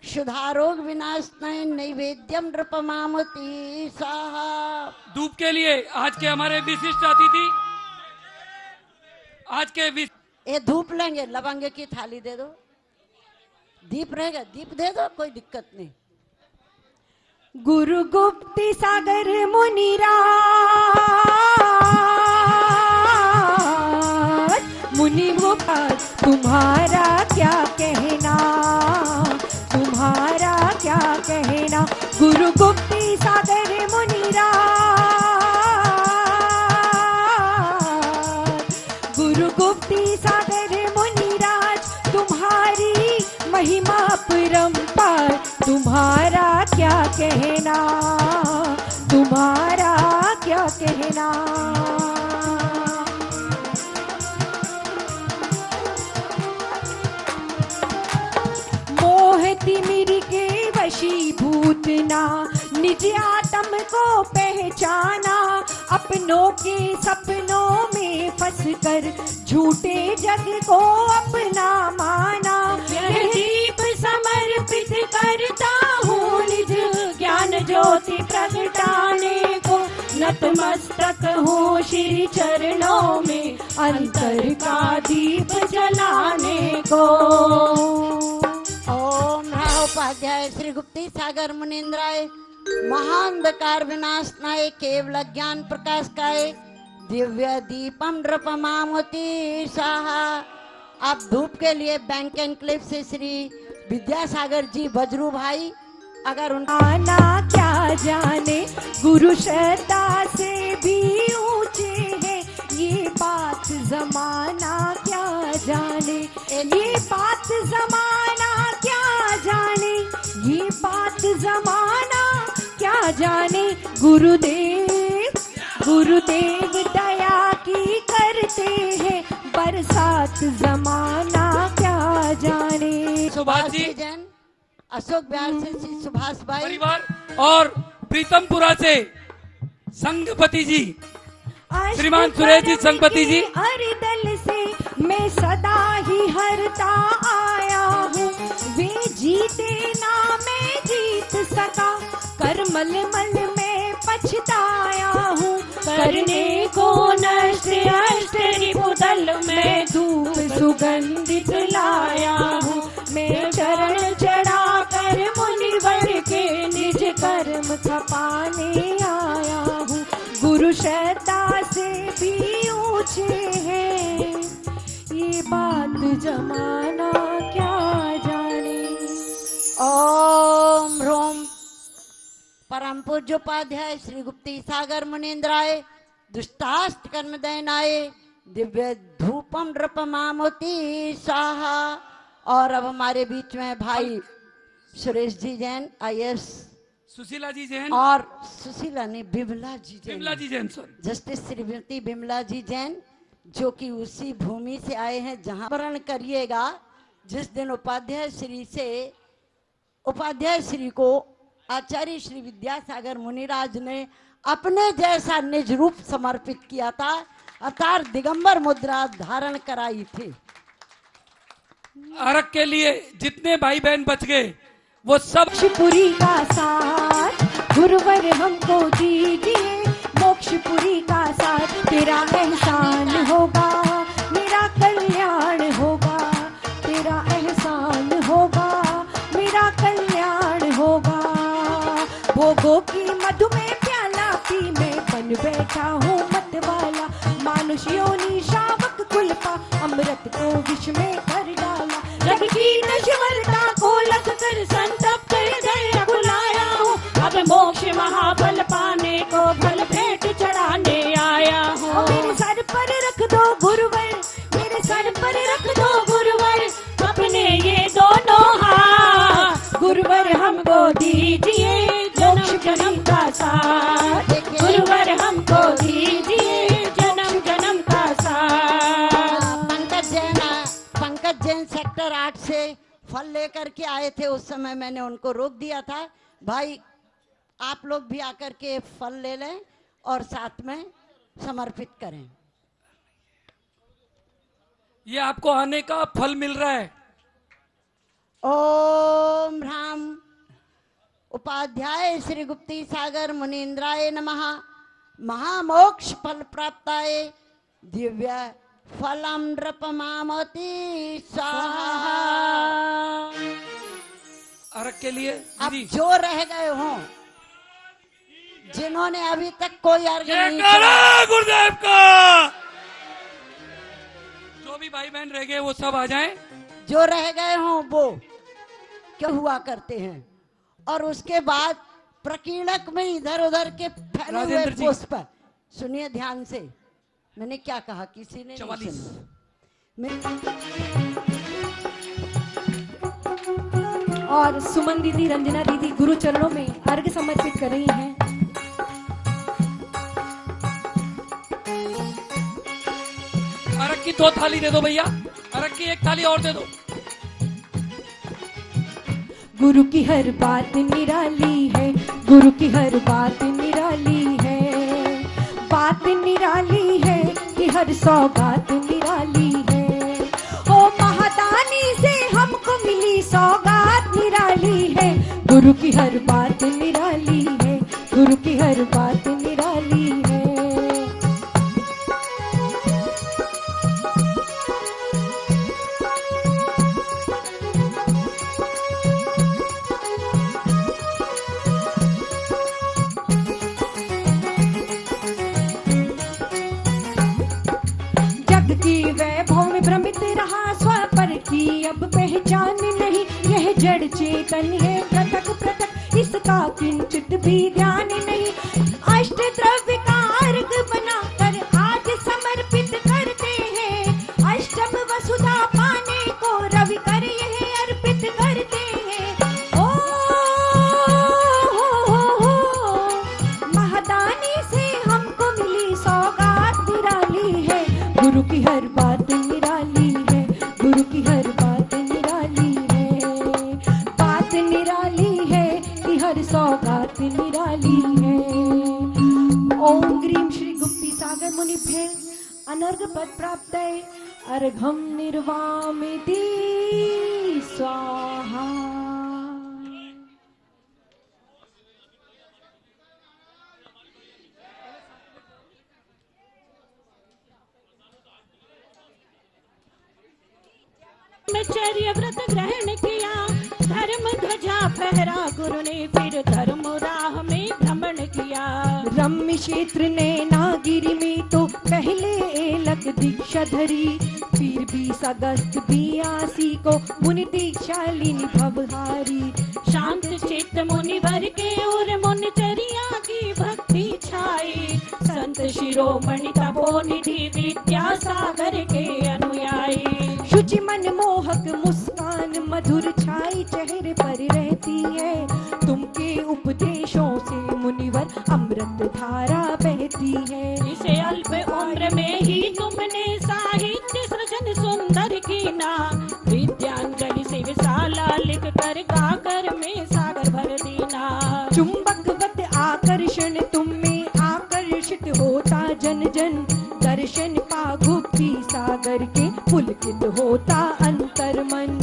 क्षुधारोग विनाशनाय नैवेद्यम नृपमामुति स्वाहा। धूप के लिए आज के हमारे विशिष्ट अतिथि आज के ये धूप लेंगे लवंगे की थाली दे दो। दीप रहेगा दीप दे दो कोई दिक्कत नहीं। गुरु गुप्ती सागर मुनिराज मुनि गोपाल तुम्हारा क्या कहना, तुम्हारा क्या कहना। गुरु गुप्ती सागर मुनिराज, गुरु गुप्ती सागर मुनिराज, तुम्हारी महिमा परंपार, तुम्हारा क्या कहना, तुम्हारा क्या कहना। मोहती मेरी के वशीभूत ना, निज आत्म को पहचाना, अपनों के सपनों में फंस कर झूठे जग को अपना माना। यह दीप समर्पित करता हूँ निज ज्ञान ज्योति प्रगटाने को, नतमस्तक हूँ श्री चरणों में अंतर का दीप जलाने को। ओम राव उपाध्याय श्री गुप्ती सागर मुनीन्द्राय महाअंधकार विनाशनाय केवल ज्ञान प्रकाशकाय दिव्य दीपम नृपमामोति स्वाहा। आप धूप के लिए बैंक एनक्लेव से श्री विद्यासागर जी बजरू भाई, अगर उनका आना क्या जाने गुरु श्रद्धा से भी ऊंचे है, ये बात जमाना क्या जाने, ये बात जमाना क्या जाने, ये बात जमाना क्या जाने। गुरुदेव गुरुदेव दया की करते हैं बरसात, जमाना क्या जाने। सुभाष जी जैन, अशोक बिहार से श्री सुभाष भाई परिवार और प्रीतमपुरा से संघपति जी श्रीमान सुरेश जी संघपति जी। हर दल से मैं सदा ही हरता आया हूँ, वे जीते ना मैं जीत सका, कर मल मल में पछताया हूँ, करने को नष्ट अष्ट रिपुदल में धूप सुगंधित लाया हूँ, मैं चरण चढ़ा कर मुनिवर के निज कर्म खपाने आया हूँ। गुरु श्रद्धा से भी ऊंचे हैं, ये बात जमाना क्या जाने। ओम ह्रोम परम पूज्य उपाध्याय श्री गुप्ती सागर मुनीन्द्राय दुष्टास्त कर्म दयनाय दिव्य धूपम नृपमामोति स्वाहा। और अब हमारे बीच में भाई सुरेश जी जैन IAS, सुशीला जी जैन और सुशीला ने बिमला जी जैन, बिमला जी जैन सर, जस्टिस श्रीमती बिमला जी जैन, जो कि उसी भूमि से आए हैं जहां वर्ण करिएगा जिस दिन उपाध्याय श्री को आचार्य श्री विद्यासागर मुनिराज ने अपने जैसा निज रूप समर्पित किया था, अर्थात दिगंबर मुद्रा धारण कराई थी। अरग के लिए जितने भाई बहन बच गए वो सब मोक्षपुरी का साथ गुरुवर हमको दीजिए, मोक्षपुरी का साथ तेरा एहसान होगा, मेरा कल्याण होगा, तेरा एहसान होगा, मेरा कल्याण होगा। भोगों की मधु में प्याला पी मैं बन बैठा हूँ मतवाला, मानुष योनि शावक कुल पा अमृत को विष में कर डाला, जग की नश्वरता को लग कर संतप्त हृदय बुलाया हूँ, अब मोक्ष महाफल पाने को फल भेंट चढ़ाने आया हूँ। मेरे सर पर रख दो गुरुवर, मेरे सर पर रख दो गुरुवर, अपने ये दोनों हाथ गुरुवर हमको दीजिए, जन्म जन्म का साथ गुरुवर हमको दीजिए, जन्म जन्म का साथ। पंकज जैन सेक्टर 8 से फल लेकर के आए थे, उस समय मैंने उनको रोक दिया था। भाई आप लोग भी आकर के फल ले लें और साथ में समर्पित करें। ये आपको आने का फल मिल रहा है। ओम राम उपाध्याय श्री गुप्ती सागर मुनीन्द्राय नमः। महामोक्ष फल प्राप्ताय दिव्य फलम नृपमामोति स्वाहा। अरग के लिए अब जी जो रह गए हों, जिन्होंने अभी तक कोई अर्घ नहीं जयकारा गुरुदेव का। जो जो भी भाई बहन रह गए वो सब आ जाएं। जो रह गए हों वो क्यों हुआ करते हैं। और उसके बाद प्रकीर्णक में इधर उधर के फैले हुए राजेंद्र जी। पुष्प, सुनिए ध्यान से, मैंने क्या कहा किसी ने नहीं 44। सुना। मैं- और सुमन दीदी, रंजना दीदी गुरु चरणों में अर्घ्य समर्पित कर रही हैं। अरग की 2 थाली दे दो भैया, अरग की 1 थाली और दे दो। गुरु की हर बात निराली है, गुरु की हर बात निराली है, बात निराली है कि हर सौगात निराली है। ओ महादानी से हमको मिली सौगात निराली है, गुरु की हर बात निराली है, गुरु की हर बात निराली है। जग की वैभव में भ्रमित रहा, स्वर की अब पहचान नहीं, यह जड़ चेतन है पृथक पृथक, इसका किंचित भी ध्यान नहीं। अष्ट द्रव्य का अर्घ बनाकर आज समर्पित करते हैं, अष्टम वसुधा पाने को रवि कर यह अर्पित करते हैं। ओ महादानी से हमको मिली सौगात निराली है, गुरु की हर बात निराली है, गुरु की हर बात निराली है, बात निराली है कि हर सौगात निराली है। ओम ग्रीम श्री गुप्ती सागर मुनिभ्य अनर्घ पद प्राप्त है, अर्घम निर्वामिति स्वाहा। ब्रह्मचर्य व्रत ग्रहण किया, धर्म ध्वजा फहरा गुरु ने, फिर धर्म राह में भ्रमण किया। रम्य क्षेत्र नैनागिरी में तो पहले एलक दीक्षा धरी, फिर 20 अगस्त 82 को मुनि दीक्षा लीनी भवहारी। शांत चित्त मुनिवर के और मुनिचर्या की भक्ति छाई, संत शिरोमणि तपोनिधि विद्यासागर के अनुयायी। शुचि मन मोहक मुस्कान मधुर छाई चेहरे पर रहती है, तुमके उपदेशों से मुनिवर अमृत धारा बहती है। इसे अल्प उम्र में ही तुमने साहित्य सृजन सुंदर कीना, विद्यांजलि से विशाला लिख कर गाकर में सागर भर दीना। चुंबकवत आकर्षण तुम में आकर्षित होता जन जन, दर्शन पा गुप्ती सागर के पुलकित होता अंतर मन।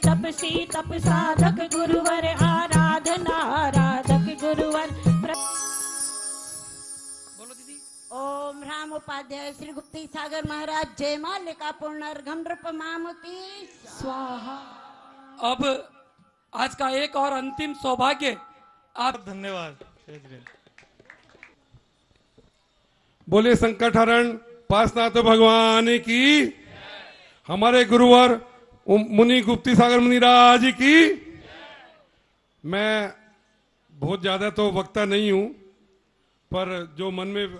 तपसी तप साधक गुरुवर आराधना, आराधक गुरुवर बोलो दीदी। ओम राम उपाध्याय श्री गुप्ती सागर महाराज जय मालिका पूर्णर्घम नृप मामती स्वाहा। अब आज का एक और अंतिम सौभाग्य आप। धन्यवाद। बोले संकट हरण पार्श्वनाथ भगवान की, हमारे गुरुवर मुनि गुप्ती सागर मुनिराज की। मैं बहुत ज्यादा तो वक्ता नहीं हूं, पर जो मन में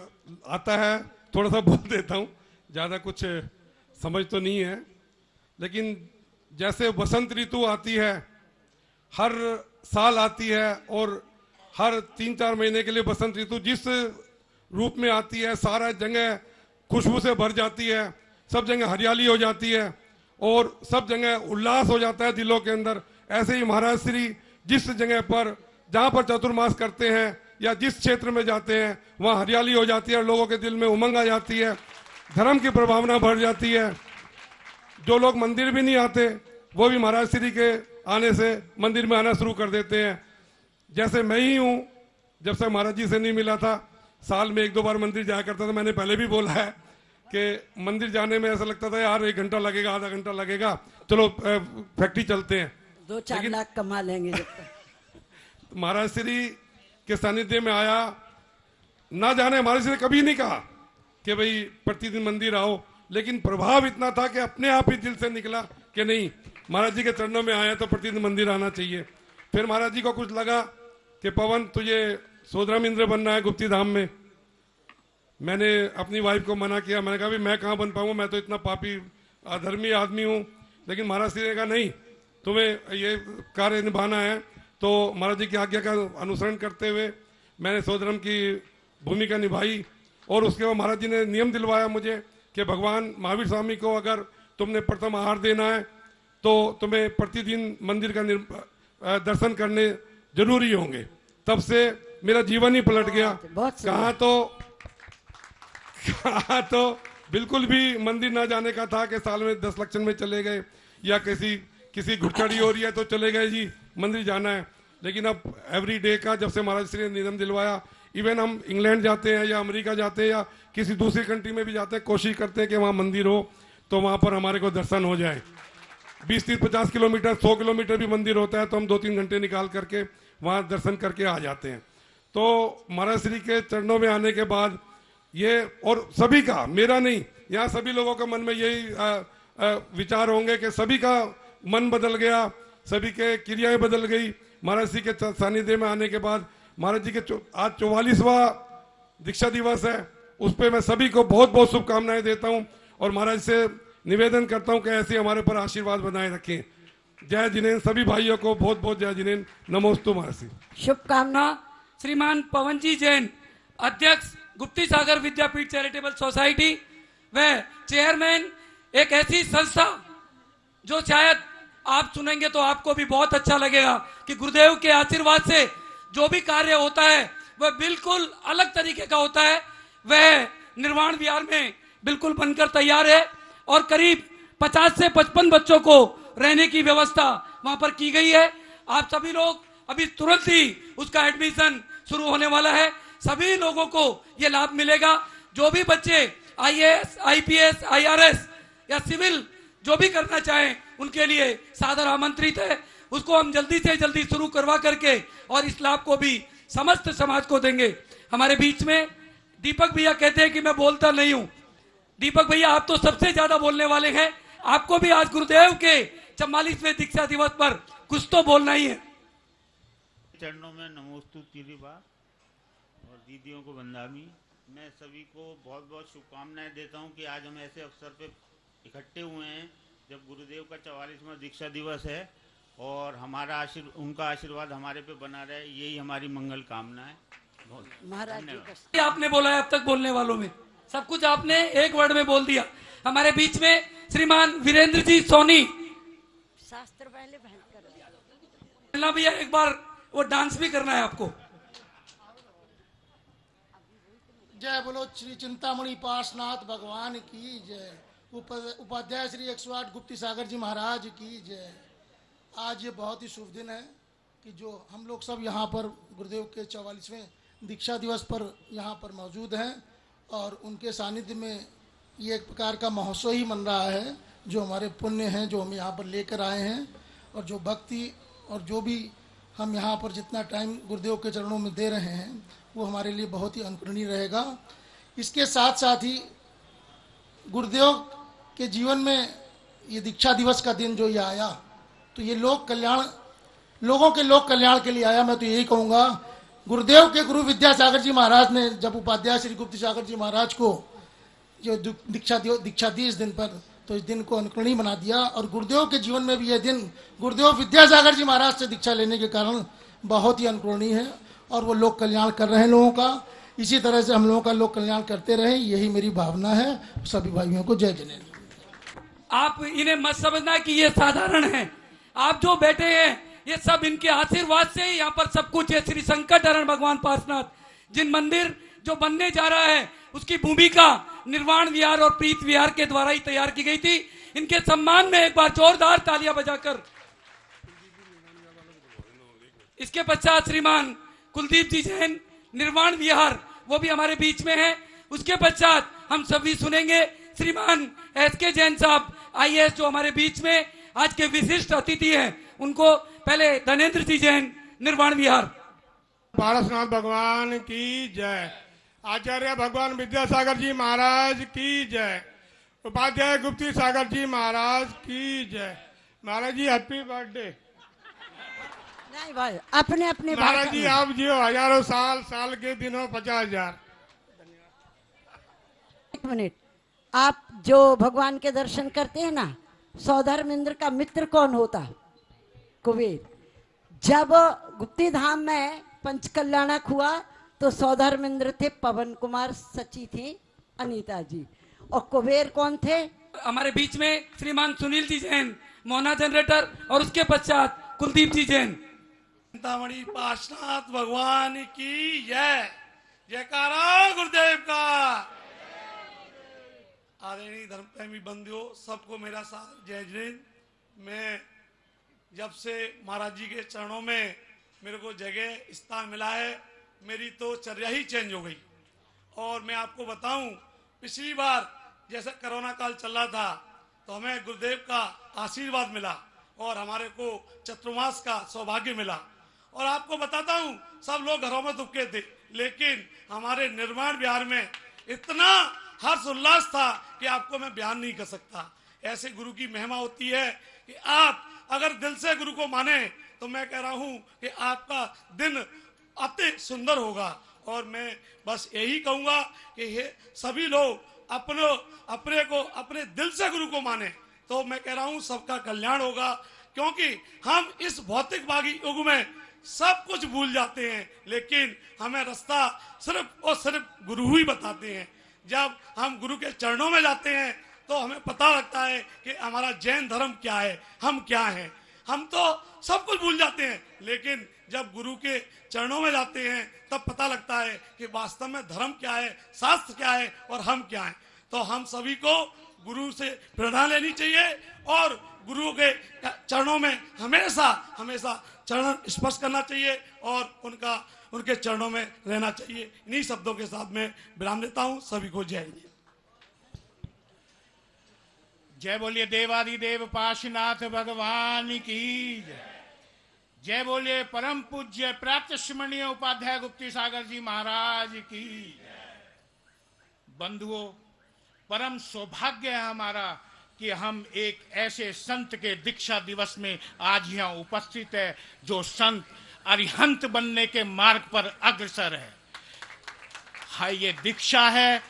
आता है थोड़ा सा बोल देता हूं, ज्यादा कुछ समझ तो नहीं है। लेकिन जैसे बसंत ऋतु आती है, हर साल आती है, और हर 3-4 महीने के लिए बसंत ऋतु जिस रूप में आती है, सारा जगह खुशबू से भर जाती है, सब जगह हरियाली हो जाती है और सब जगह उल्लास हो जाता है दिलों के अंदर। ऐसे ही महाराज श्री जिस जगह पर, जहाँ पर चतुर्मास करते हैं या जिस क्षेत्र में जाते हैं, वहाँ हरियाली हो जाती है, लोगों के दिल में उमंग आ जाती है, धर्म की प्रभावना बढ़ जाती है। जो लोग मंदिर भी नहीं आते वो भी महाराज श्री के आने से मंदिर में आना शुरू कर देते हैं। जैसे मैं ही हूँ, जब से महाराज जी से नहीं मिला था, साल में 1-2 बार मंदिर जाया करता था। मैंने पहले भी बोला है कि मंदिर जाने में ऐसा लगता था यार 1 घंटा लगेगा, आधा घंटा लगेगा, चलो फैक्ट्री चलते हैं। 2-4 लाख कमा लेंगे जब तक। महाराज श्री के सानिध्य में आया, ना जाने हमारे से कभी नहीं कहा कि भाई प्रतिदिन मंदिर आओ, लेकिन प्रभाव इतना था कि अपने आप ही दिल से निकला कि नहीं, महाराज जी के चरणों में आया तो प्रतिदिन मंदिर आना चाहिए। फिर महाराज जी को कुछ लगा कि पवन तुझे सोदराम इंद्र बनना है गुप्ती धाम में। मैंने अपनी वाइफ को मना किया, मैंने कहा भी मैं कहाँ बन पाऊँ, मैं तो इतना पापी अधर्मी आदमी हूँ। लेकिन महाराज जी ने कहा नहीं, तुम्हें ये कार्य निभाना है। तो महाराज जी की आज्ञा का अनुसरण करते हुए मैंने सोदरम की भूमिका निभाई। और उसके बाद महाराज जी ने नियम दिलवाया मुझे कि भगवान महावीर स्वामी को अगर तुमने प्रथम आहार देना है तो तुम्हें प्रतिदिन मंदिर का दर्शन करने जरूरी होंगे। तब से मेरा जीवन ही पलट गया। कहाँ तो बिल्कुल भी मंदिर ना जाने का था कि साल में 10 लक्षण में चले गए या किसी घुड़चढ़ी हो रही है तो चले गए जी मंदिर जाना है। लेकिन अब एवरी डे का जब से महाराज श्री ने नियम दिलवाया, इवन हम इंग्लैंड जाते हैं या अमेरिका जाते हैं या किसी दूसरी कंट्री में भी जाते हैं, कोशिश करते हैं कि वहाँ मंदिर हो तो वहाँ पर हमारे को दर्शन हो जाए। 20-30-50 किलोमीटर 100 किलोमीटर भी मंदिर होता है तो हम 2-3 घंटे निकाल करके वहाँ दर्शन करके आ जाते हैं। तो महाराज श्री के चरणों में आने के बाद ये, और सभी का, मेरा नहीं, यहाँ सभी लोगों के मन में यही विचार होंगे कि सभी का मन बदल गया, सभी के क्रियाएं बदल गई महाराज जी के सानिध्य में आने के बाद। महाराज जी के आज 44वां दीक्षा दिवस है, उस पर मैं सभी को बहुत बहुत शुभकामनाएं देता हूं और महाराज से निवेदन करता हूं कि ऐसे हमारे पर आशीर्वाद बनाए रखें। जय जिनेन्द्र, सभी भाइयों को बहुत बहुत जय जिनेन्द्र। नमोस्तु महाराज जी। शुभकामना। श्रीमान पवन जी जैन, अध्यक्ष गुप्ती सागर विद्यापीठ चैरिटेबल सोसाइटी व चेयरमैन एक ऐसी संस्था जो शायद आप सुनेंगे तो आपको भी बहुत अच्छा लगेगा कि गुरुदेव के आशीर्वाद से जो भी कार्य होता है वह बिल्कुल अलग तरीके का होता है। वह निर्वाण विहार में बिल्कुल बनकर तैयार है और करीब 50 से 55 बच्चों को रहने की व्यवस्था वहां पर की गई है। आप सभी लोग अभी तुरंत ही उसका एडमिशन शुरू होने वाला है, सभी लोगों को यह लाभ मिलेगा। जो भी बच्चे IAS, IPS, IRS या सिविल जो भी करना चाहें उनके लिए सादर आमंत्रित है। उसको हम जल्दी से जल्दी शुरू करवा करके और इस लाभ को भी समस्त समाज को देंगे। हमारे बीच में दीपक भैया कहते हैं कि मैं बोलता नहीं हूं। दीपक भैया आप तो सबसे ज्यादा बोलने वाले हैं, आपको भी आज गुरुदेव के 44वें दीक्षा दिवस पर कुछ तो बोलना ही है। चरणों में नमोस्तु तिरुबा और दीदियों को वंदामी। मैं सभी को बहुत बहुत शुभकामनाएं देता हूं कि आज हम ऐसे अवसर पे इकट्ठे हुए हैं जब गुरुदेव का 44वां दीक्षा दिवस है और हमारा उनका आशीर्वाद हमारे पे बना रहे, यही हमारी मंगल कामना है। महाराज जी आपने बोला है अब तक बोलने वालों में सब कुछ आपने एक वर्ड में बोल दिया। हमारे बीच में श्रीमान वीरेंद्र जी सोनी, शास्त्र पहले मिलना भी है, एक बार वो डांस भी करना है आपको। जय बोलो श्री चिंतामणि पार्श्वनाथ भगवान की जय। उपाध्याय श्री 108 गुप्ती सागर जी महाराज की जय। आज ये बहुत ही शुभ दिन है कि जो हम लोग सब यहाँ पर गुरुदेव के 44वें दीक्षा दिवस पर यहाँ पर मौजूद हैं और उनके सानिध्य में ये एक प्रकार का महोत्सव ही मन रहा है। जो हमारे पुण्य हैं जो हम यहाँ पर लेकर आए हैं और जो भक्ति और जो भी हम यहाँ पर जितना टाइम गुरुदेव के चरणों में दे रहे हैं वो हमारे लिए बहुत ही अनुकरणीय रहेगा। इसके साथ साथ ही गुरुदेव के जीवन में ये दीक्षा दिवस का दिन जो ये आया तो ये लोगों के लोक कल्याण के लिए आया। मैं तो यही कहूँगा, गुरुदेव के गुरु विद्यासागर जी महाराज ने जब उपाध्याय श्री गुप्ती सागर जी महाराज को जो दीक्षा दी इस दिन पर, तो इस दिन को अनुकरणीय बना दिया। और गुरुदेव के जीवन में भी यह दिन गुरुदेव विद्यासागर जी महाराज से दीक्षा लेने के कारण बहुत ही अनुकरणीय है और वो लोक कल्याण कर रहे हैं लोगों का। इसी तरह से हम लोगों का लोक कल्याण करते रहें, यही मेरी भावना है। सभी भाइयों को जय जिनेन्द्र। आप इन्हें मत समझना कि ये साधारण है, आप जो बैठे हैं ये सब इनके आशीर्वाद से ही यहाँ पर सब कुछ है। श्री संकट हरण भगवान पार्श्वनाथ, जिन मंदिर जो बनने जा रहा है उसकी भूमिका निर्वाण विहार और प्रीत विहार के द्वारा ही तैयार की गई थी। इनके सम्मान में एक बार जोरदार तालियां बजाकर। इसके पश्चात श्रीमान कुलदीप जी जैन निर्वाण विहार, वो भी हमारे बीच में है। उसके पश्चात हम सभी सुनेंगे श्रीमान SK जैन साहब IAS जो हमारे बीच में आज के विशिष्ट अतिथि हैं। उनको पहले धनेन्द्र जी जैन निर्वाण विहार। पारसनाथ भगवान की जय। आचार्य भगवान विद्यासागर जी महाराज की जय। उपाध्याय गुप्ती सागर जी महाराज की जय। महाराज जी हैप्पी बर्थडे। नहीं भाई, अपने अपने महाराज जी आप जियो हजारों साल, साल के दिनों 50,000। एक मिनट, आप जो भगवान के दर्शन करते हैं ना, सौधर्मेंद्र का मित्र कौन होता? कुबेर। जब गुप्ती धाम में पंचकल्याणक हुआ तो सौधर्मेंद्र थे पवन कुमार, सची थी अनीता जी, और कुबेर कौन थे? हमारे बीच में श्रीमान सुनील जी जैन, मोहना जनरेटर, और उसके पश्चात कुलदीप जी जैन। चिंतामणि पार्श्वनाथ भगवान की जय। जयकारा गुरुदेव का। आदरणीय धर्म प्रेमी बंधुओं, सबको मेरा साथ जय जैन। मैं जब से महाराज जी के चरणों में मेरे को जगह स्थान मिला है, मेरी तो चर्या ही चेंज हो गई। और मैं आपको बताऊं, पिछली बार जैसा कोरोना काल चल रहा था तो हमें गुरुदेव का आशीर्वाद मिला और हमारे को चतुर्मास का सौभाग्य मिला। और आपको बताता हूं, सब लोग घरों में दुबके थे, लेकिन हमारे निर्माण बिहार में इतना हर्ष उल्लास था कि आपको मैं बयान नहीं कर सकता। ऐसे गुरु की महिमा होती है कि आप अगर दिल से गुरु को माने तो मैं कह रहा हूं कि आपका दिन अति सुंदर होगा। और मैं बस यही कहूंगा कि ये सभी लोग अपने को अपने दिल से गुरु को माने तो मैं कह रहा हूं सबका कल्याण होगा। क्योंकि हम इस भौतिक भागी युग में सब कुछ भूल जाते हैं, लेकिन हमें रास्ता सिर्फ और सिर्फ गुरु ही बताते हैं। जब हम गुरु के चरणों में जाते हैं तो हमें पता लगता है कि हमारा जैन धर्म क्या है, हम क्या हैं। हम तो सब कुछ भूल जाते हैं, लेकिन जब गुरु के चरणों में जाते हैं तब पता लगता है कि वास्तव में धर्म क्या है, शास्त्र क्या है और हम क्या हैं। तो हम सभी को गुरु से प्रेरणा लेनी चाहिए और गुरु के चरणों में हमेशा हमेशा चरण स्पर्श करना चाहिए और उनके चरणों में रहना चाहिए। इन्हीं शब्दों के साथ मैं विराम देता हूं। सभी को जय हिंद। जय बोलिए देवादिदेव पार्श्वनाथ भगवान की जय। जय बोलिए परम पूज्य प्रातस्मरणीय उपाध्याय गुप्ती सागर जी महाराज की जय। बंधुओं, परम सौभाग्य है हमारा कि हम एक ऐसे संत के दीक्षा दिवस में आज यहाँ उपस्थित है जो संत अरिहंत बनने के मार्ग पर अग्रसर है। हाँ, ये दीक्षा है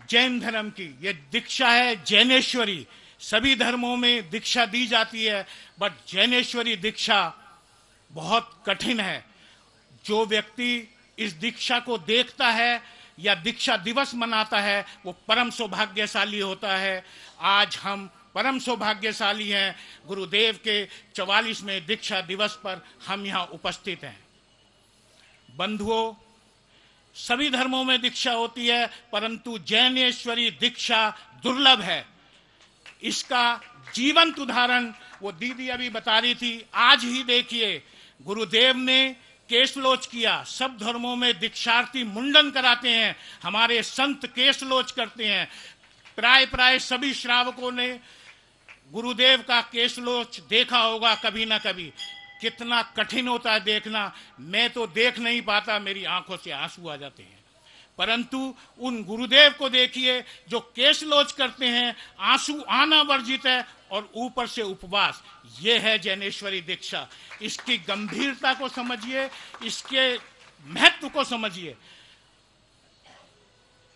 जैन धर्म की, ये दीक्षा है जैनेश्वरी। सभी धर्मों में दीक्षा दी जाती है, बट जैनेश्वरी दीक्षा बहुत कठिन है। जो व्यक्ति इस दीक्षा को देखता है या दीक्षा दिवस मनाता है वो परम सौभाग्यशाली होता है। आज हम परम सौभाग्यशाली हैं, गुरुदेव के 44वें दीक्षा दिवस पर हम यहाँ उपस्थित हैं। बंधुओं, सभी धर्मों में दीक्षा होती है, परंतु जैनेश्वरी दीक्षा दुर्लभ है। इसका जीवंत उदाहरण वो दीदी अभी बता रही थी। आज ही देखिए, गुरुदेव ने केशलोच किया। सब धर्मों में दीक्षार्थी मुंडन कराते हैं, हमारे संत केशलोच करते हैं। प्राय सभी श्रावकों ने गुरुदेव का केशलोच देखा होगा कभी ना कभी। कितना कठिन होता है देखना, मैं तो देख नहीं पाता, मेरी आंखों से आंसू आ जाते हैं। परंतु उन गुरुदेव को देखिए जो केशलोच करते हैं, आंसू आना वर्जित है और ऊपर से उपवास। ये है जैनेश्वरी दीक्षा। इसकी गंभीरता को समझिए, इसके महत्व को समझिए।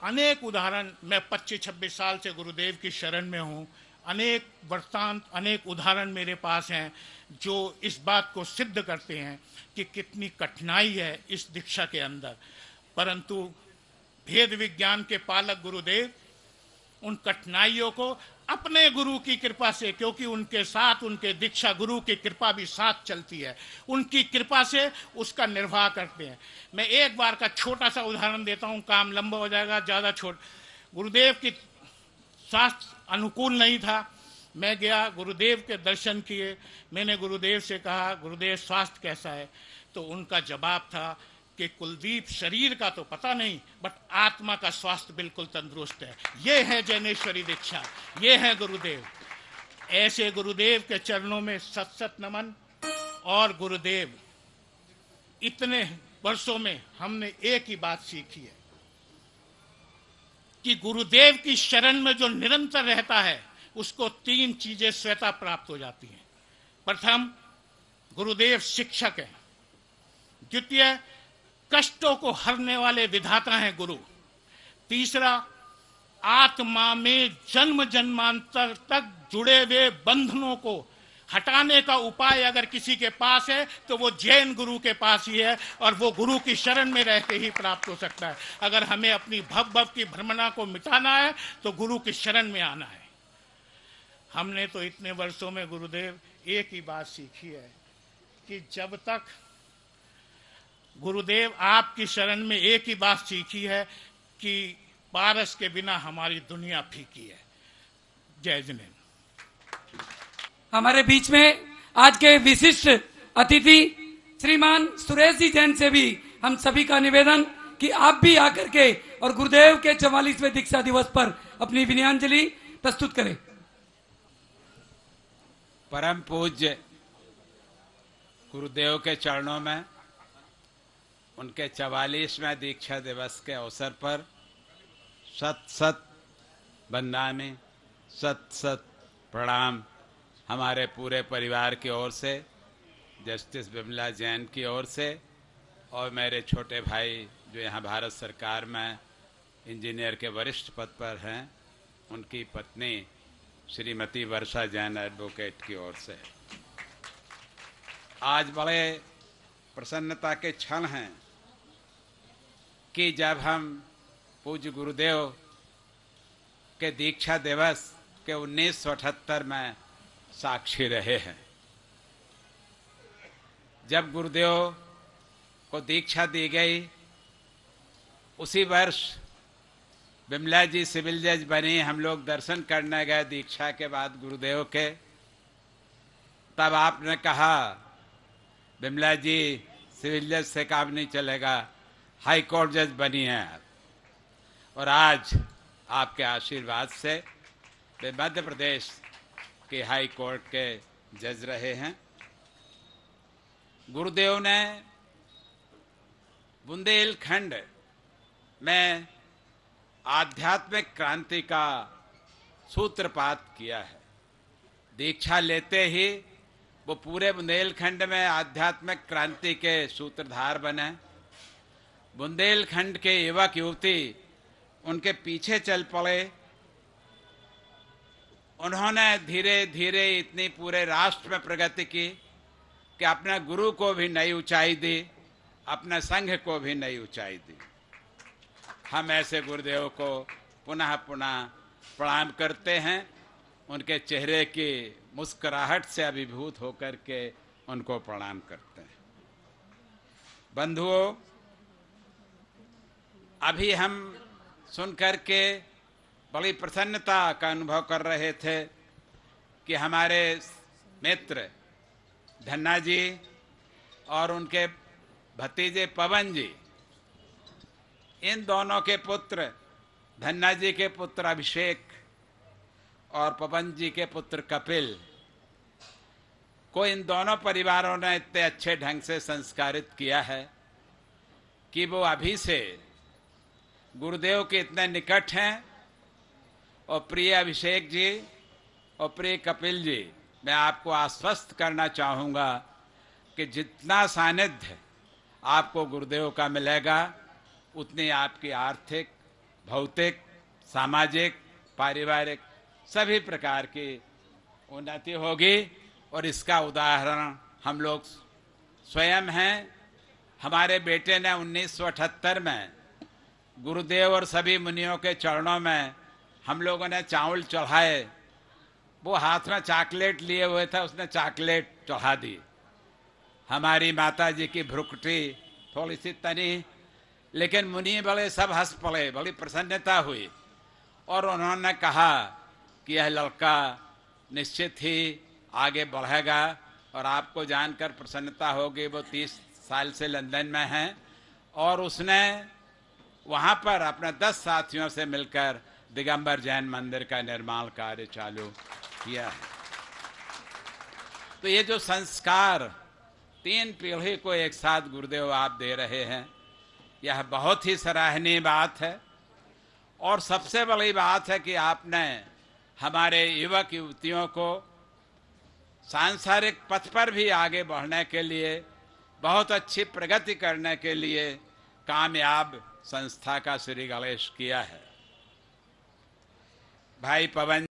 अनेक उदाहरण, मैं 25-26 साल से गुरुदेव की शरण में हूँ। अनेक वृत्तांत, अनेक उदाहरण मेरे पास हैं जो इस बात को सिद्ध करते हैं कि कितनी कठिनाई है इस दीक्षा के अंदर। परंतु भेद विज्ञान के पालक गुरुदेव उन कठिनाइयों को अपने गुरु की कृपा से, क्योंकि उनके साथ उनके दीक्षा गुरु की कृपा भी साथ चलती है, उनकी कृपा से उसका निर्वाह करते हैं। मैं एक बार का छोटा सा उदाहरण देता हूँ, काम लंबा हो जाएगा, ज़्यादा गुरुदेव की स्वास्थ्य अनुकूल नहीं था। मैं गया, गुरुदेव के दर्शन किए। मैंने गुरुदेव से कहा, गुरुदेव स्वास्थ्य कैसा है? तो उनका जवाब था कि कुलदीप, शरीर का तो पता नहीं, बट आत्मा का स्वास्थ्य बिल्कुल तंदुरुस्त है। ये है जैनेश्वरी दीक्षा, ये है गुरुदेव। ऐसे गुरुदेव के चरणों में सत सत नमन। और गुरुदेव, इतने वर्षों में हमने एक ही बात सीखी है कि गुरुदेव की शरण में जो निरंतर रहता है उसको 3 चीजें स्वतः प्राप्त हो जाती हैं। प्रथम, गुरुदेव शिक्षक हैं। द्वितीय, कष्टों को हरने वाले विधाता हैं गुरु। तीसरा, आत्मा में जन्म जन्मांतर तक जुड़े हुए बंधनों को हटाने का उपाय अगर किसी के पास है तो वो जैन गुरु के पास ही है, और वो गुरु की शरण में रह के ही प्राप्त हो सकता है। अगर हमें अपनी भव की भ्रमणा को मिटाना है तो गुरु की शरण में आना है। हमने तो इतने वर्षों में गुरुदेव एक ही बात सीखी है कि जब तक गुरुदेव आपकी शरण में एक ही बात सीखी है कि पारस के बिना हमारी दुनिया फीकी है। जय जिनेन्द्र। हमारे बीच में आज के विशिष्ट अतिथि श्रीमान सुरेश जी जैन से भी हम सभी का निवेदन कि आप भी आकर के और गुरुदेव के 44वें दीक्षा दिवस पर अपनी विनयाञ्जलि प्रस्तुत करें। परम पूज्य गुरुदेव के चरणों में उनके 44वें दीक्षा दिवस के अवसर पर सत सत वंदनामि, सत सत प्रणाम हमारे पूरे परिवार की ओर से, जस्टिस विमला जैन की ओर से, और मेरे छोटे भाई जो यहाँ भारत सरकार में इंजीनियर के वरिष्ठ पद पर हैं, उनकी पत्नी श्रीमती वर्षा जैन एडवोकेट की ओर से। आज बड़े प्रसन्नता के क्षण हैं कि जब हम पूज्य गुरुदेव के दीक्षा दिवस के 1978 में साक्षी रहे हैं। जब गुरुदेव को दीक्षा दी गई उसी वर्ष विमला जी सिविल जज बनी। हम लोग दर्शन करने गए दीक्षा के बाद गुरुदेव के, तब आपने कहा विमला जी सिविल जज से काम नहीं चलेगा, हाई कोर्ट जज बनी हैं। और आज आपके आशीर्वाद से वे मध्य प्रदेश के हाई कोर्ट के जज रहे हैं। गुरुदेव ने बुंदेलखंड में आध्यात्मिक क्रांति का सूत्रपात किया है। दीक्षा लेते ही वो पूरे बुंदेलखंड में आध्यात्मिक क्रांति के सूत्रधार बने। बुंदेलखंड के युवक युवती उनके पीछे चल पड़े। उन्होंने धीरे धीरे इतनी पूरे राष्ट्र में प्रगति की कि अपने गुरु को भी नई ऊंचाई दी, अपने संघ को भी नई ऊंचाई दी। हम ऐसे गुरुदेव को पुनः पुनः प्रणाम करते हैं। उनके चेहरे की मुस्कुराहट से अभिभूत होकर के उनको प्रणाम करते हैं। बंधुओं, अभी हम सुनकर के बड़ी प्रसन्नता का अनुभव कर रहे थे कि हमारे मित्र धन्ना जी और उनके भतीजे पवन जी, इन दोनों के पुत्र, धन्ना जी के पुत्र अभिषेक और पवन जी के पुत्र कपिल को इन दोनों परिवारों ने इतने अच्छे ढंग से संस्कारित किया है कि वो अभी से गुरुदेव के इतने निकट हैं। और प्रिय अभिषेक जी और प्रिय कपिल जी, मैं आपको आश्वस्त करना चाहूँगा कि जितना सानिध्य आपको गुरुदेव का मिलेगा उतनी आपकी आर्थिक, भौतिक, सामाजिक, पारिवारिक सभी प्रकार की उन्नति होगी। और इसका उदाहरण हम लोग स्वयं हैं। हमारे बेटे ने 1978 में गुरुदेव और सभी मुनियों के चरणों में हम लोगों ने चावल चढ़ाए। वो हाथ में चॉकलेट लिए हुए था, उसने चॉकलेट चढ़ा दी। हमारी माता जी की भ्रुकुटी थोड़ी सी तनी, लेकिन मुनि बड़े सब हंस पड़े, बड़ी प्रसन्नता हुई। और उन्होंने कहा कि यह लड़का निश्चित ही आगे बढ़ेगा। और आपको जानकर प्रसन्नता होगी, वो 30 साल से लंदन में हैं और उसने वहाँ पर अपने 10 साथियों से मिलकर दिगंबर जैन मंदिर का निर्माण कार्य चालू किया है। तो ये जो संस्कार 3 पीढ़ी को एक साथ गुरुदेव आप दे रहे हैं, यह बहुत ही सराहनीय बात है। और सबसे बड़ी बात है कि आपने हमारे युवक युवतियों को सांसारिक पथ पर भी आगे बढ़ने के लिए, बहुत अच्छी प्रगति करने के लिए कामयाब संस्था का श्री गणेश किया है। भाई पवन